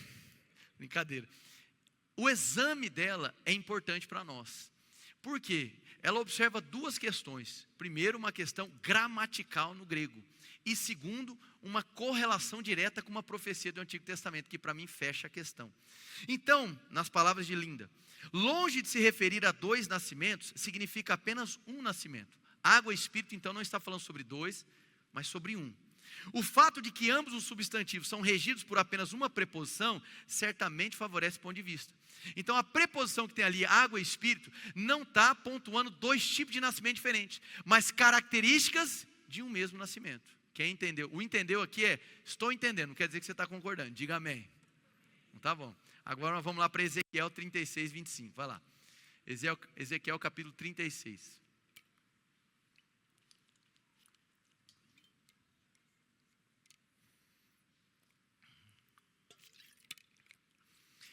[SPEAKER 1] Brincadeira. O exame dela é importante para nós. Por quê? Ela observa duas questões. Primeiro, uma questão gramatical no grego. E segundo, uma correlação direta com uma profecia do Antigo Testamento, que para mim fecha a questão. Então, nas palavras de Linda, longe de se referir a dois nascimentos, significa apenas um nascimento. Água e espírito, então, não está falando sobre dois, mas sobre um. O fato de que ambos os substantivos são regidos por apenas uma preposição, certamente favorece o ponto de vista. Então, a preposição que tem ali, água e espírito, não está pontuando dois tipos de nascimento diferentes, mas características de um mesmo nascimento. Quem entendeu? O entendeu aqui é, estou entendendo, não quer dizer que você está concordando, diga amém. Tá bom. Agora nós vamos lá para Ezequiel 36, 25, vai lá. Ezequiel capítulo 36.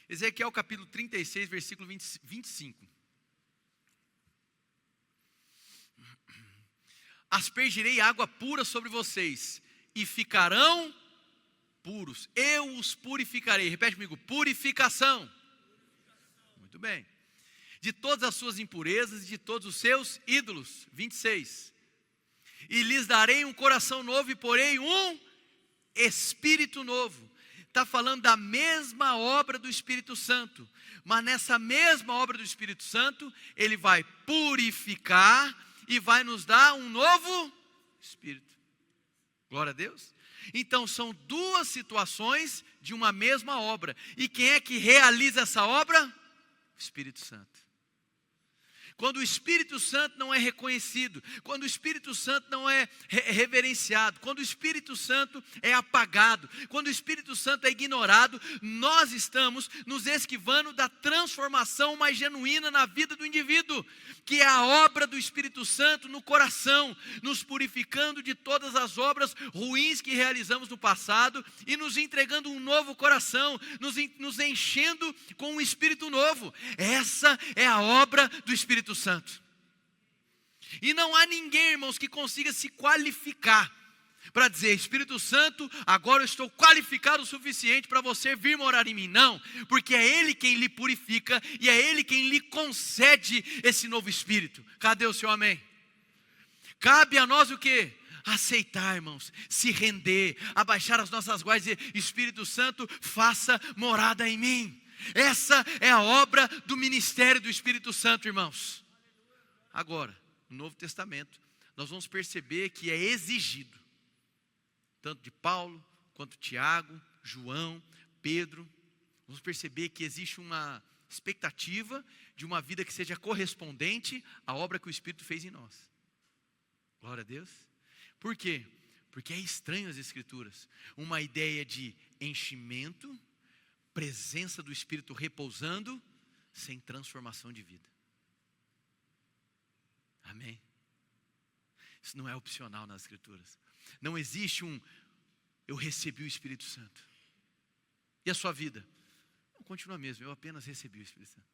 [SPEAKER 1] Ezequiel capítulo 36, versículo 25. Aspergirei água pura sobre vocês, e ficarão puros. Eu os purificarei. Repete comigo, purificação. Muito bem. De todas as suas impurezas e de todos os seus ídolos. 26. E lhes darei um coração novo e porei um espírito novo. Está falando da mesma obra do Espírito Santo. Mas nessa mesma obra do Espírito Santo, ele vai purificar e vai nos dar um novo espírito. Glória a Deus. Então são duas situações de uma mesma obra. E quem é que realiza essa obra? O Espírito Santo. Quando o Espírito Santo não é reconhecido, quando o Espírito Santo não é reverenciado, quando o Espírito Santo é apagado, quando o Espírito Santo é ignorado, nós estamos nos esquivando da transformação mais genuína na vida do indivíduo, que é a obra do Espírito Santo no coração, nos purificando de todas as obras ruins que realizamos no passado e nos entregando um novo coração, nos enchendo com um Espírito novo. Essa é a obra do Espírito Santo. E não há ninguém, irmãos, que consiga se qualificar para dizer: Espírito Santo, agora eu estou qualificado o suficiente para você vir morar em mim. Não, porque é Ele quem lhe purifica e é Ele quem lhe concede esse novo Espírito. Cadê o seu amém? Cabe a nós o quê? Aceitar, irmãos, se render, abaixar as nossas guardas e dizer: Espírito Santo, faça morada em mim. Essa é a obra do ministério do Espírito Santo, irmãos. Agora, no Novo Testamento, nós vamos perceber que é exigido, tanto de Paulo, quanto Tiago, João, Pedro, vamos perceber que existe uma expectativa de uma vida que seja correspondente à obra que o Espírito fez em nós. Glória a Deus. Por quê? Porque é estranho as Escrituras, uma ideia de enchimento, presença do Espírito repousando, sem transformação de vida. Amém? Isso não é opcional nas Escrituras. Não existe eu recebi o Espírito Santo. E a sua vida? Não, continua mesmo, eu apenas recebi o Espírito Santo.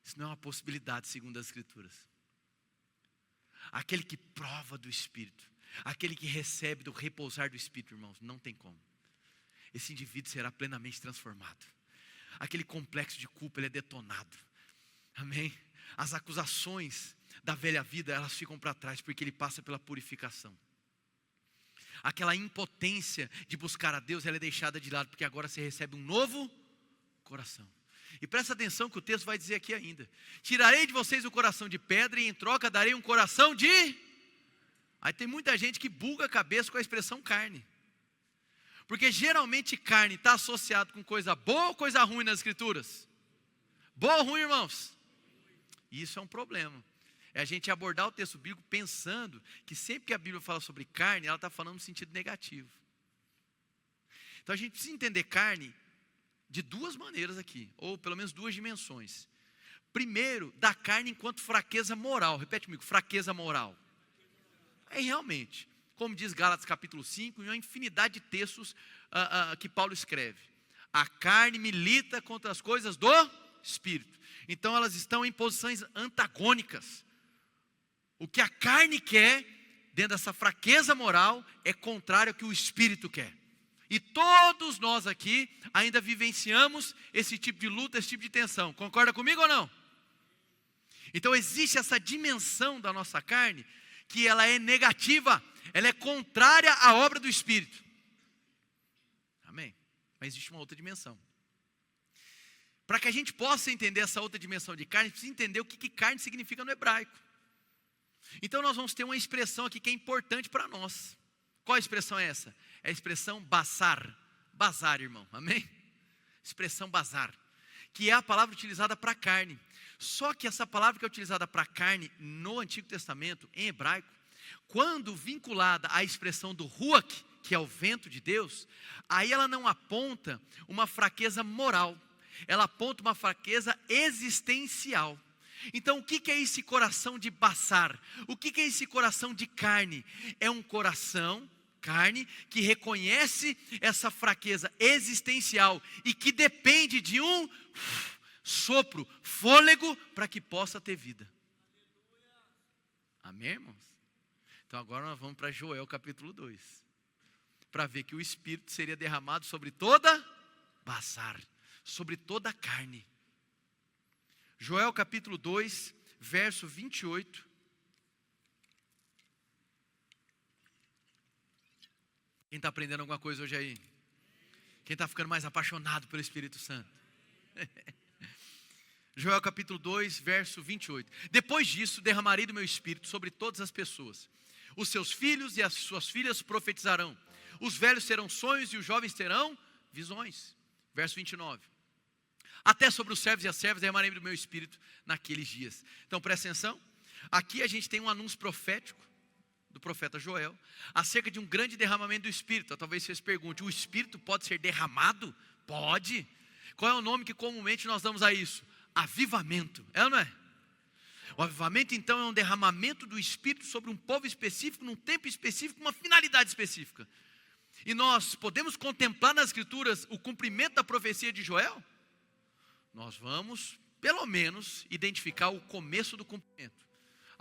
[SPEAKER 1] Isso não é uma possibilidade segundo as Escrituras. Aquele que prova do Espírito, aquele que recebe do repousar do Espírito, irmãos, não tem como. Esse indivíduo será plenamente transformado. Aquele complexo de culpa, ele é detonado. Amém? As acusações da velha vida, elas ficam para trás, porque ele passa pela purificação. Aquela impotência de buscar a Deus, ela é deixada de lado, porque agora você recebe um novo coração. E presta atenção que o texto vai dizer aqui ainda: tirarei de vocês o coração de pedra e em troca darei um coração de... Aí tem muita gente que buga a cabeça com a expressão carne. Porque geralmente carne está associado com coisa boa ou coisa ruim nas Escrituras? Boa ou ruim, irmãos? Isso é um problema. É a gente abordar o texto bíblico pensando que sempre que a Bíblia fala sobre carne, ela está falando no sentido negativo. Então a gente precisa entender carne de duas maneiras aqui, ou pelo menos duas dimensões. Primeiro, da carne enquanto fraqueza moral. Repete comigo: fraqueza moral. É realmente, como diz Gálatas capítulo 5, e uma infinidade de textos que Paulo escreve. A carne milita contra as coisas do Espírito. Então elas estão em posições antagônicas. O que a carne quer, dentro dessa fraqueza moral, é contrário ao que o Espírito quer. E todos nós aqui ainda vivenciamos esse tipo de luta, esse tipo de tensão. Concorda comigo ou não? Então existe essa dimensão da nossa carne, que ela é negativa, ela é contrária à obra do Espírito. Amém? Mas existe uma outra dimensão. Para que a gente possa entender essa outra dimensão de carne, a gente precisa entender o que carne significa no hebraico. Então nós vamos ter uma expressão aqui que é importante para nós. Qual a expressão é essa? É a expressão basar. Basar, irmão, amém? Expressão basar, que é a palavra utilizada para carne. Só que essa palavra que é utilizada para carne no Antigo Testamento, em hebraico, quando vinculada à expressão do ruach, que é o vento de Deus, aí ela não aponta uma fraqueza moral, ela aponta uma fraqueza existencial. Então o que é esse coração de basar? O que é esse coração de carne? É um coração, carne, que reconhece essa fraqueza existencial e que depende de um sopro, fôlego, para que possa ter vida. Amém, irmãos? Então agora nós vamos para Joel capítulo 2, para ver que o Espírito seria derramado sobre toda basar, sobre toda a carne. Joel capítulo 2, verso 28. Quem está aprendendo alguma coisa hoje aí? Quem está ficando mais apaixonado pelo Espírito Santo? Joel capítulo 2, verso 28. Depois disso, derramarei do meu Espírito sobre todas as pessoas. Os seus filhos e as suas filhas profetizarão. Os velhos terão sonhos e os jovens terão visões. Verso 29. Até sobre os servos e as servas derramarei do meu Espírito naqueles dias. Então presta atenção. Aqui a gente tem um anúncio profético do profeta Joel acerca de um grande derramamento do Espírito. Talvez você se pergunte: o Espírito pode ser derramado? Pode. Qual é o nome que comumente nós damos a isso? Avivamento. É ou não é? O avivamento então é um derramamento do Espírito sobre um povo específico, num tempo específico, uma finalidade específica. E nós podemos contemplar nas Escrituras o cumprimento da profecia de Joel? Nós vamos, pelo menos, identificar o começo do cumprimento.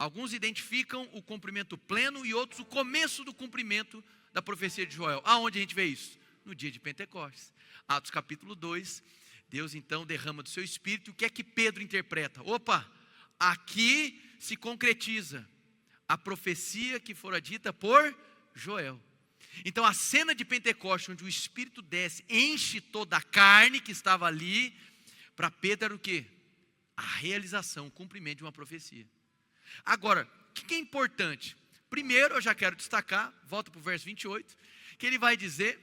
[SPEAKER 1] Alguns identificam o cumprimento pleno e outros o começo do cumprimento da profecia de Joel. Aonde a gente vê isso? No dia de Pentecostes. Atos capítulo 2, Deus então derrama do seu Espírito. O que é que Pedro interpreta? Opa, aqui se concretiza a profecia que fora dita por Joel. Então a cena de Pentecostes, onde o Espírito desce, enche toda a carne que estava ali, para Pedro era o quê? A realização, o cumprimento de uma profecia. Agora, o que é importante? Primeiro, eu já quero destacar, volta para o verso 28, que ele vai dizer,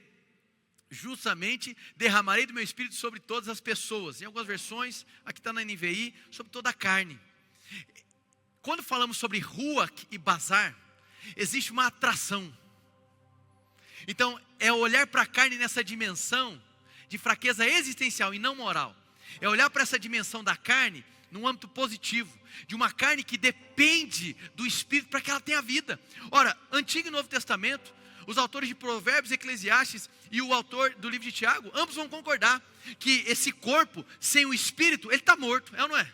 [SPEAKER 1] justamente, derramarei do meu Espírito sobre todas as pessoas. Em algumas versões, aqui está na NVI, sobre toda a carne. Quando falamos sobre ruach e bazar, existe uma atração. Então, é olhar para a carne nessa dimensão de fraqueza existencial e não moral. É olhar para essa dimensão da carne num âmbito positivo, de uma carne que depende do Espírito para que ela tenha vida. Ora, Antigo e Novo Testamento, os autores de Provérbios, Eclesiastes e o autor do livro de Tiago, ambos vão concordar que esse corpo sem o Espírito, ele está morto, é ou não é?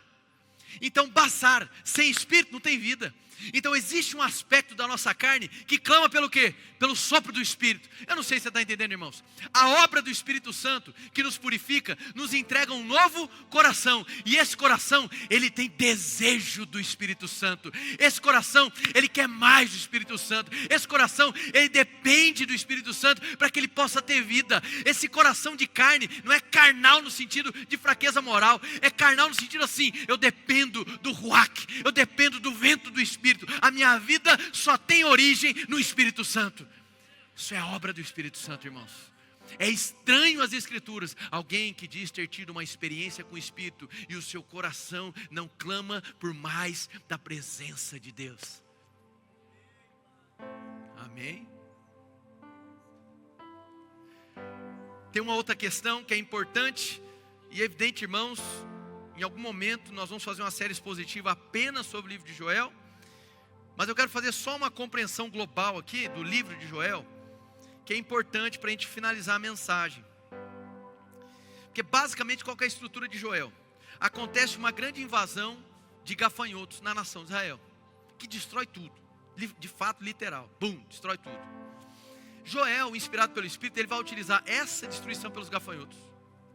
[SPEAKER 1] Então, bazar sem Espírito não tem vida. Então existe um aspecto da nossa carne que clama pelo quê? Pelo sopro do Espírito. Eu não sei se você está entendendo, irmãos. A obra do Espírito Santo que nos purifica, nos entrega um novo coração. E esse coração, ele tem desejo do Espírito Santo. Esse coração, ele quer mais do Espírito Santo. Esse coração, ele depende do Espírito Santo para que ele possa ter vida. Esse coração de carne não é carnal no sentido de fraqueza moral. É carnal no sentido assim, eu dependo do ruach, eu dependo do vento do Espírito. A minha vida só tem origem no Espírito Santo. Isso é a obra do Espírito Santo, irmãos. É estranho às Escrituras alguém que diz ter tido uma experiência com o Espírito e o seu coração não clama por mais da presença de Deus. Amém? Tem uma outra questão que é importante e evidente, irmãos. Em algum momento nós vamos fazer uma série expositiva apenas sobre o livro de Joel. Mas eu quero fazer só uma compreensão global aqui do livro de Joel, que é importante para a gente finalizar a mensagem. Porque basicamente qual que é a estrutura de Joel? Acontece uma grande invasão de gafanhotos na nação de Israel, que destrói tudo, de fato literal, destrói tudo. Joel, inspirado pelo Espírito, ele vai utilizar essa destruição pelos gafanhotos,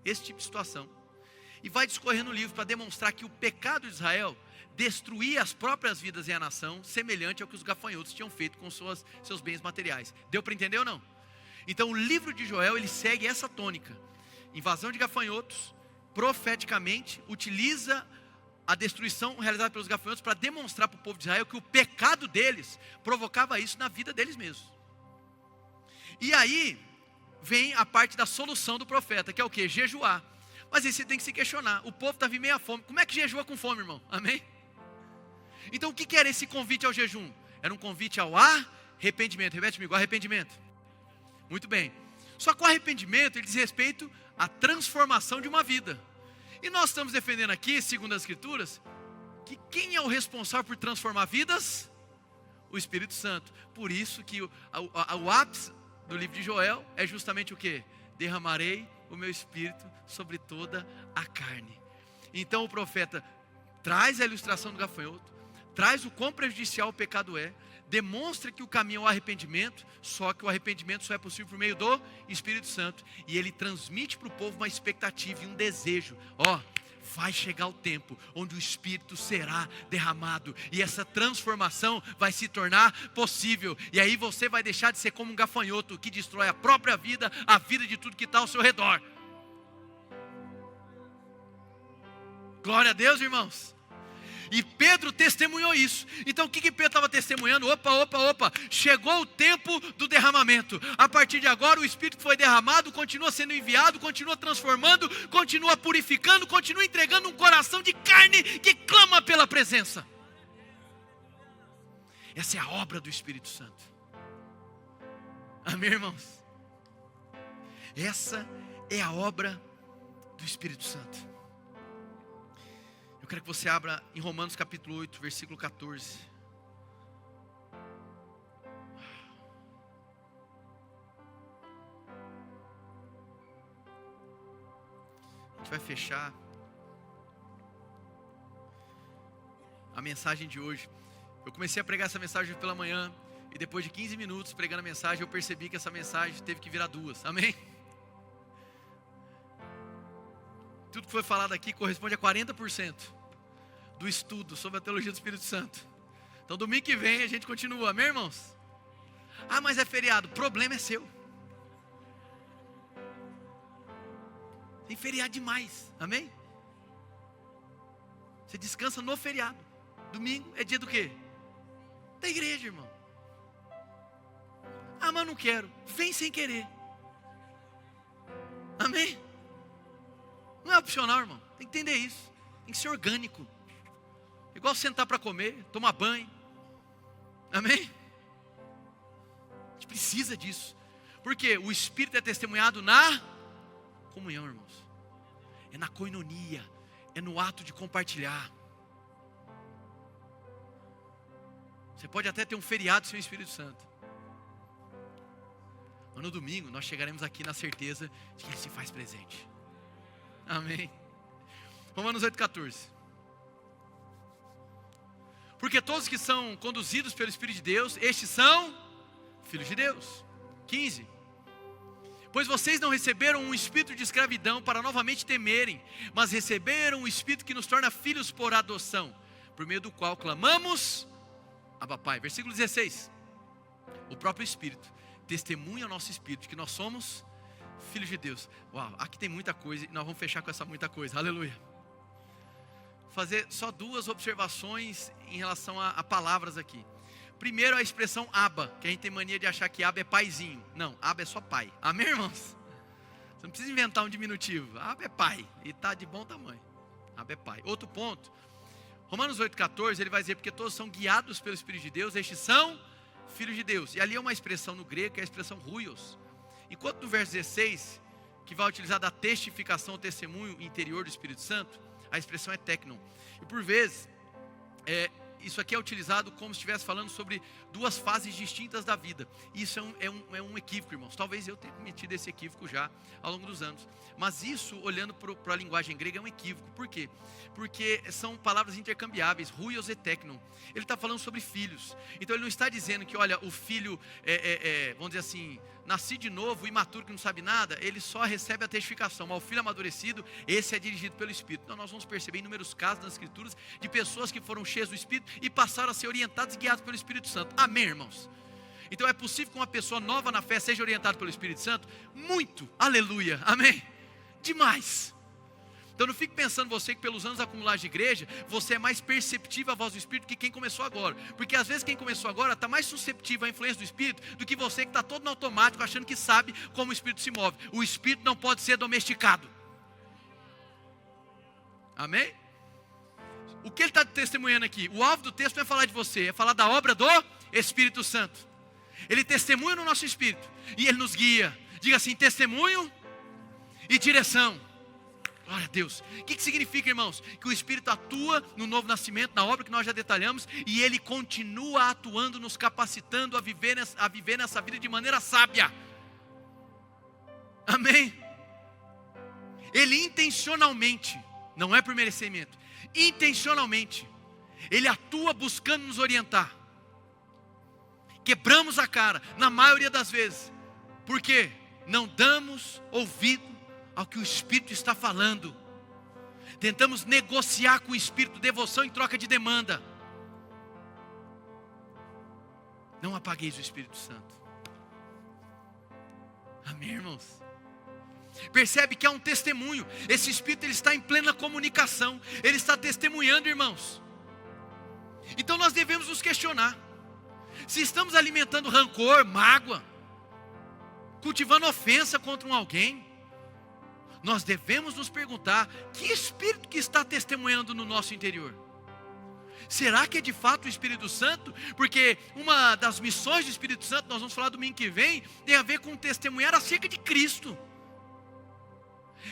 [SPEAKER 1] esse tipo de situação, e vai discorrer no livro para demonstrar que o pecado de Israel destruía as próprias vidas e a nação, semelhante ao que os gafanhotos tinham feito com seus bens materiais. Deu para entender ou não? Então o livro de Joel, ele segue essa tônica. Invasão de gafanhotos, profeticamente, utiliza a destruição realizada pelos gafanhotos para demonstrar para o povo de Israel que o pecado deles provocava isso na vida deles mesmos. E aí vem a parte da solução do profeta, que é o quê? Jejuar. Mas aí você tem que se questionar, o povo estava em meia fome, como é que jejua com fome, irmão? Amém? Então o que era esse convite ao jejum? Era um convite ao arrependimento. Repete comigo, arrependimento. Muito bem. Só que o arrependimento, ele diz respeito à transformação de uma vida. E nós estamos defendendo aqui, segundo as Escrituras, que quem é o responsável por transformar vidas? O Espírito Santo. Por isso que o ápice do livro de Joel é justamente o quê? Derramarei o meu Espírito sobre toda a carne. Então o profeta traz a ilustração do gafanhoto, traz o quão prejudicial o pecado é, demonstra que o caminho é o arrependimento, só que o arrependimento só é possível por meio do Espírito Santo, e ele transmite para o povo uma expectativa e um desejo. Vai chegar o tempo onde o Espírito será derramado, e essa transformação vai se tornar possível, e aí você vai deixar de ser como um gafanhoto que destrói a própria vida, a vida de tudo que está ao seu redor. Glória a Deus, irmãos. E Pedro testemunhou isso. Então o que Pedro estava testemunhando? Opa, chegou o tempo do derramamento. A partir de agora o Espírito foi derramado, continua sendo enviado, continua transformando, continua purificando, continua entregando um coração de carne que clama pela presença. Essa é a obra do Espírito Santo. Amém, irmãos? Essa é a obra do Espírito Santo. Eu quero que você abra em Romanos capítulo 8, versículo 14. A gente vai fechar a mensagem de hoje. Eu comecei a pregar essa mensagem pela manhã, e depois de 15 minutos pregando a mensagem, eu percebi que essa mensagem teve que virar 2, amém? Tudo que foi falado aqui corresponde a 40% do estudo sobre a teologia do Espírito Santo. Então domingo que vem a gente continua, amém, irmãos? Ah, mas é feriado, o problema é seu. Tem feriado demais, amém? Você descansa no feriado. Domingo é dia do quê? Da igreja, irmão. Ah, mas não quero. Vem sem querer. Amém? Não é opcional, irmão. Tem que entender isso. Tem que ser orgânico. Igual sentar para comer, tomar banho. Amém? A gente precisa disso. Porque o Espírito é testemunhado na comunhão, irmãos. É na coinonia. É no ato de compartilhar. Você pode até ter um feriado sem o Espírito Santo. Mas no domingo nós chegaremos aqui na certeza de que Ele se faz presente. Amém. Romanos 8,14. Porque todos que são conduzidos pelo Espírito de Deus, estes são filhos de Deus. 15. Pois vocês não receberam um espírito de escravidão para novamente temerem, mas receberam um espírito que nos torna filhos por adoção, por meio do qual clamamos, Abba Pai. Versículo 16. O próprio Espírito testemunha ao nosso espírito que nós somos filhos de Deus. Uau, aqui tem muita coisa e nós vamos fechar com essa muita coisa. Aleluia. Fazer só 2 observações em relação a palavras aqui. Primeiro, a expressão Abba, que a gente tem mania de achar que Abba é paizinho. Não, Abba é só pai. Amém, irmãos? Você não precisa inventar um diminutivo. Abba é pai e está de bom tamanho. Abba é pai. Outro ponto, Romanos 8,14, ele vai dizer, porque todos são guiados pelo Espírito de Deus, estes são filhos de Deus. E ali é uma expressão no grego, que é a expressão huios. Enquanto no verso 16, que vai utilizar da testificação, o testemunho interior do Espírito Santo, a expressão é teknon. E por vezes, isso aqui é utilizado como se estivesse falando sobre 2 fases distintas da vida. Isso é um equívoco, irmãos. Talvez eu tenha cometido esse equívoco já ao longo dos anos. Mas isso, olhando para a linguagem grega, é um equívoco. Por quê? Porque são palavras intercambiáveis, huios e teknon. Ele está falando sobre filhos. Então ele não está dizendo que, olha, o filho vamos dizer assim, nascido de novo, imaturo, que não sabe nada, ele só recebe a testificação. Mas o filho amadurecido, esse é dirigido pelo Espírito. Então nós vamos perceber inúmeros casos nas Escrituras de pessoas que foram cheias do Espírito e passaram a ser orientados e guiados pelo Espírito Santo. Amém, irmãos? Então é possível que uma pessoa nova na fé seja orientada pelo Espírito Santo? Muito, aleluia, amém? Demais. Então não fique pensando você que pelos anos acumulados de igreja, você é mais perceptível à voz do Espírito que quem começou agora. Porque às vezes quem começou agora está mais susceptível à influência do Espírito do que você que está todo no automático, achando que sabe como o Espírito se move. O Espírito não pode ser domesticado. Amém? O que ele está testemunhando aqui? O alvo do texto não é falar de você, é falar da obra do Espírito Santo. Ele testemunha no nosso espírito e ele nos guia. Diga assim, testemunho e direção. Glória a Deus. O que significa, irmãos? Que o Espírito atua no novo nascimento, na obra que nós já detalhamos, e ele continua atuando, nos capacitando a viver nessa vida de maneira sábia. Amém? Ele intencionalmente, não é por merecimento, intencionalmente, ele atua buscando nos orientar. Quebramos a cara, na maioria das vezes, porque não damos ouvido ao que o Espírito está falando. Tentamos negociar com o Espírito devoção em troca de demanda. Não apagueis o Espírito Santo. Amém, irmãos? Percebe que há um testemunho. Esse Espírito ele está em plena comunicação. Ele está testemunhando, irmãos. Então nós devemos nos questionar. Se estamos alimentando rancor, mágoa, cultivando ofensa contra alguém, nós devemos nos perguntar, que Espírito que está testemunhando no nosso interior? Será que é de fato o Espírito Santo? Porque uma das missões do Espírito Santo, nós vamos falar domingo que vem, tem a ver com testemunhar acerca de Cristo.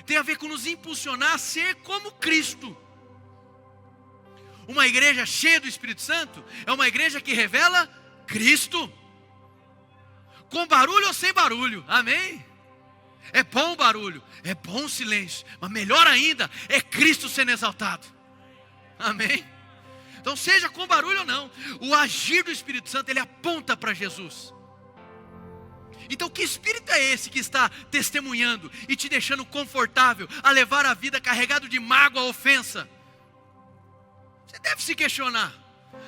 [SPEAKER 1] Tem a ver com nos impulsionar a ser como Cristo. Uma igreja cheia do Espírito Santo é uma igreja que revela Cristo. Com barulho ou sem barulho, amém? É bom o barulho, é bom o silêncio, mas melhor ainda é Cristo sendo exaltado. Amém? Então seja com barulho ou não, o agir do Espírito Santo, ele aponta para Jesus. Então que espírito é esse que está testemunhando e te deixando confortável a levar a vida carregado de mágoa, ofensa? Você deve se questionar,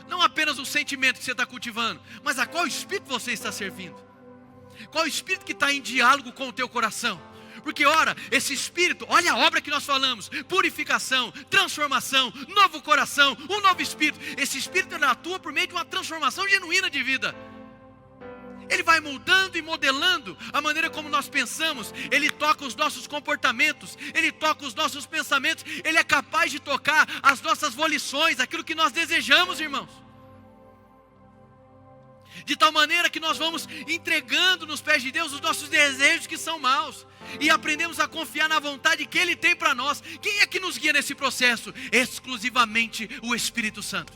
[SPEAKER 1] não apenas o sentimento que você está cultivando, mas a qual espírito você está servindo? Qual espírito que está em diálogo com o teu coração? Porque ora, esse espírito, olha a obra que nós falamos, purificação, transformação, novo coração, um novo espírito. Esse espírito atua por meio de uma transformação genuína de vida. Ele vai moldando e modelando a maneira como nós pensamos. Ele toca os nossos comportamentos, ele toca os nossos pensamentos. Ele é capaz de tocar as nossas volições, aquilo que nós desejamos, irmãos. De tal maneira que nós vamos entregando nos pés de Deus os nossos desejos que são maus, e aprendemos a confiar na vontade que Ele tem para nós. Quem é que nos guia nesse processo? Exclusivamente o Espírito Santo.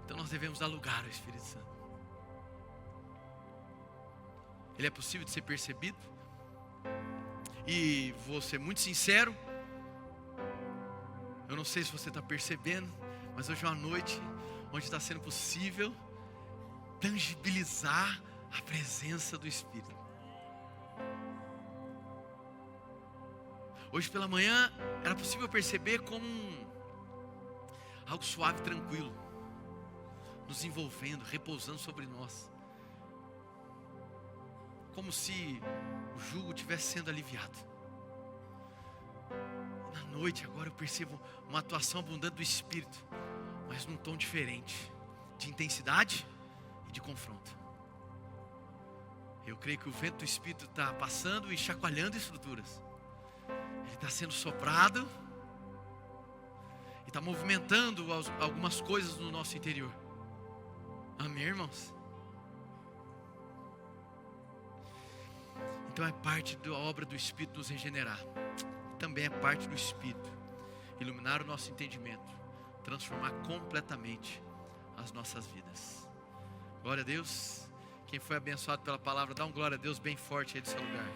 [SPEAKER 1] Então nós devemos dar lugar ao Espírito Santo. Ele é possível de ser percebido. E vou ser muito sincero, eu não sei se você está percebendo, mas hoje é uma noite onde está sendo possível tangibilizar a presença do Espírito. Hoje pela manhã era possível perceber como algo suave e tranquilo, nos envolvendo, repousando sobre nós. Como se o jugo estivesse sendo aliviado. Na noite agora eu percebo uma atuação abundante do Espírito, mas num tom diferente, de intensidade e de confronto. Eu creio que o vento do Espírito está passando e chacoalhando estruturas. Ele está sendo soprado e está movimentando algumas coisas no nosso interior. Amém, irmãos? Então é parte da obra do Espírito nos regenerar. Também é parte do Espírito iluminar o nosso entendimento, transformar completamente as nossas vidas. Glória a Deus. Quem foi abençoado pela palavra, dá um glória a Deus bem forte aí do seu lugar.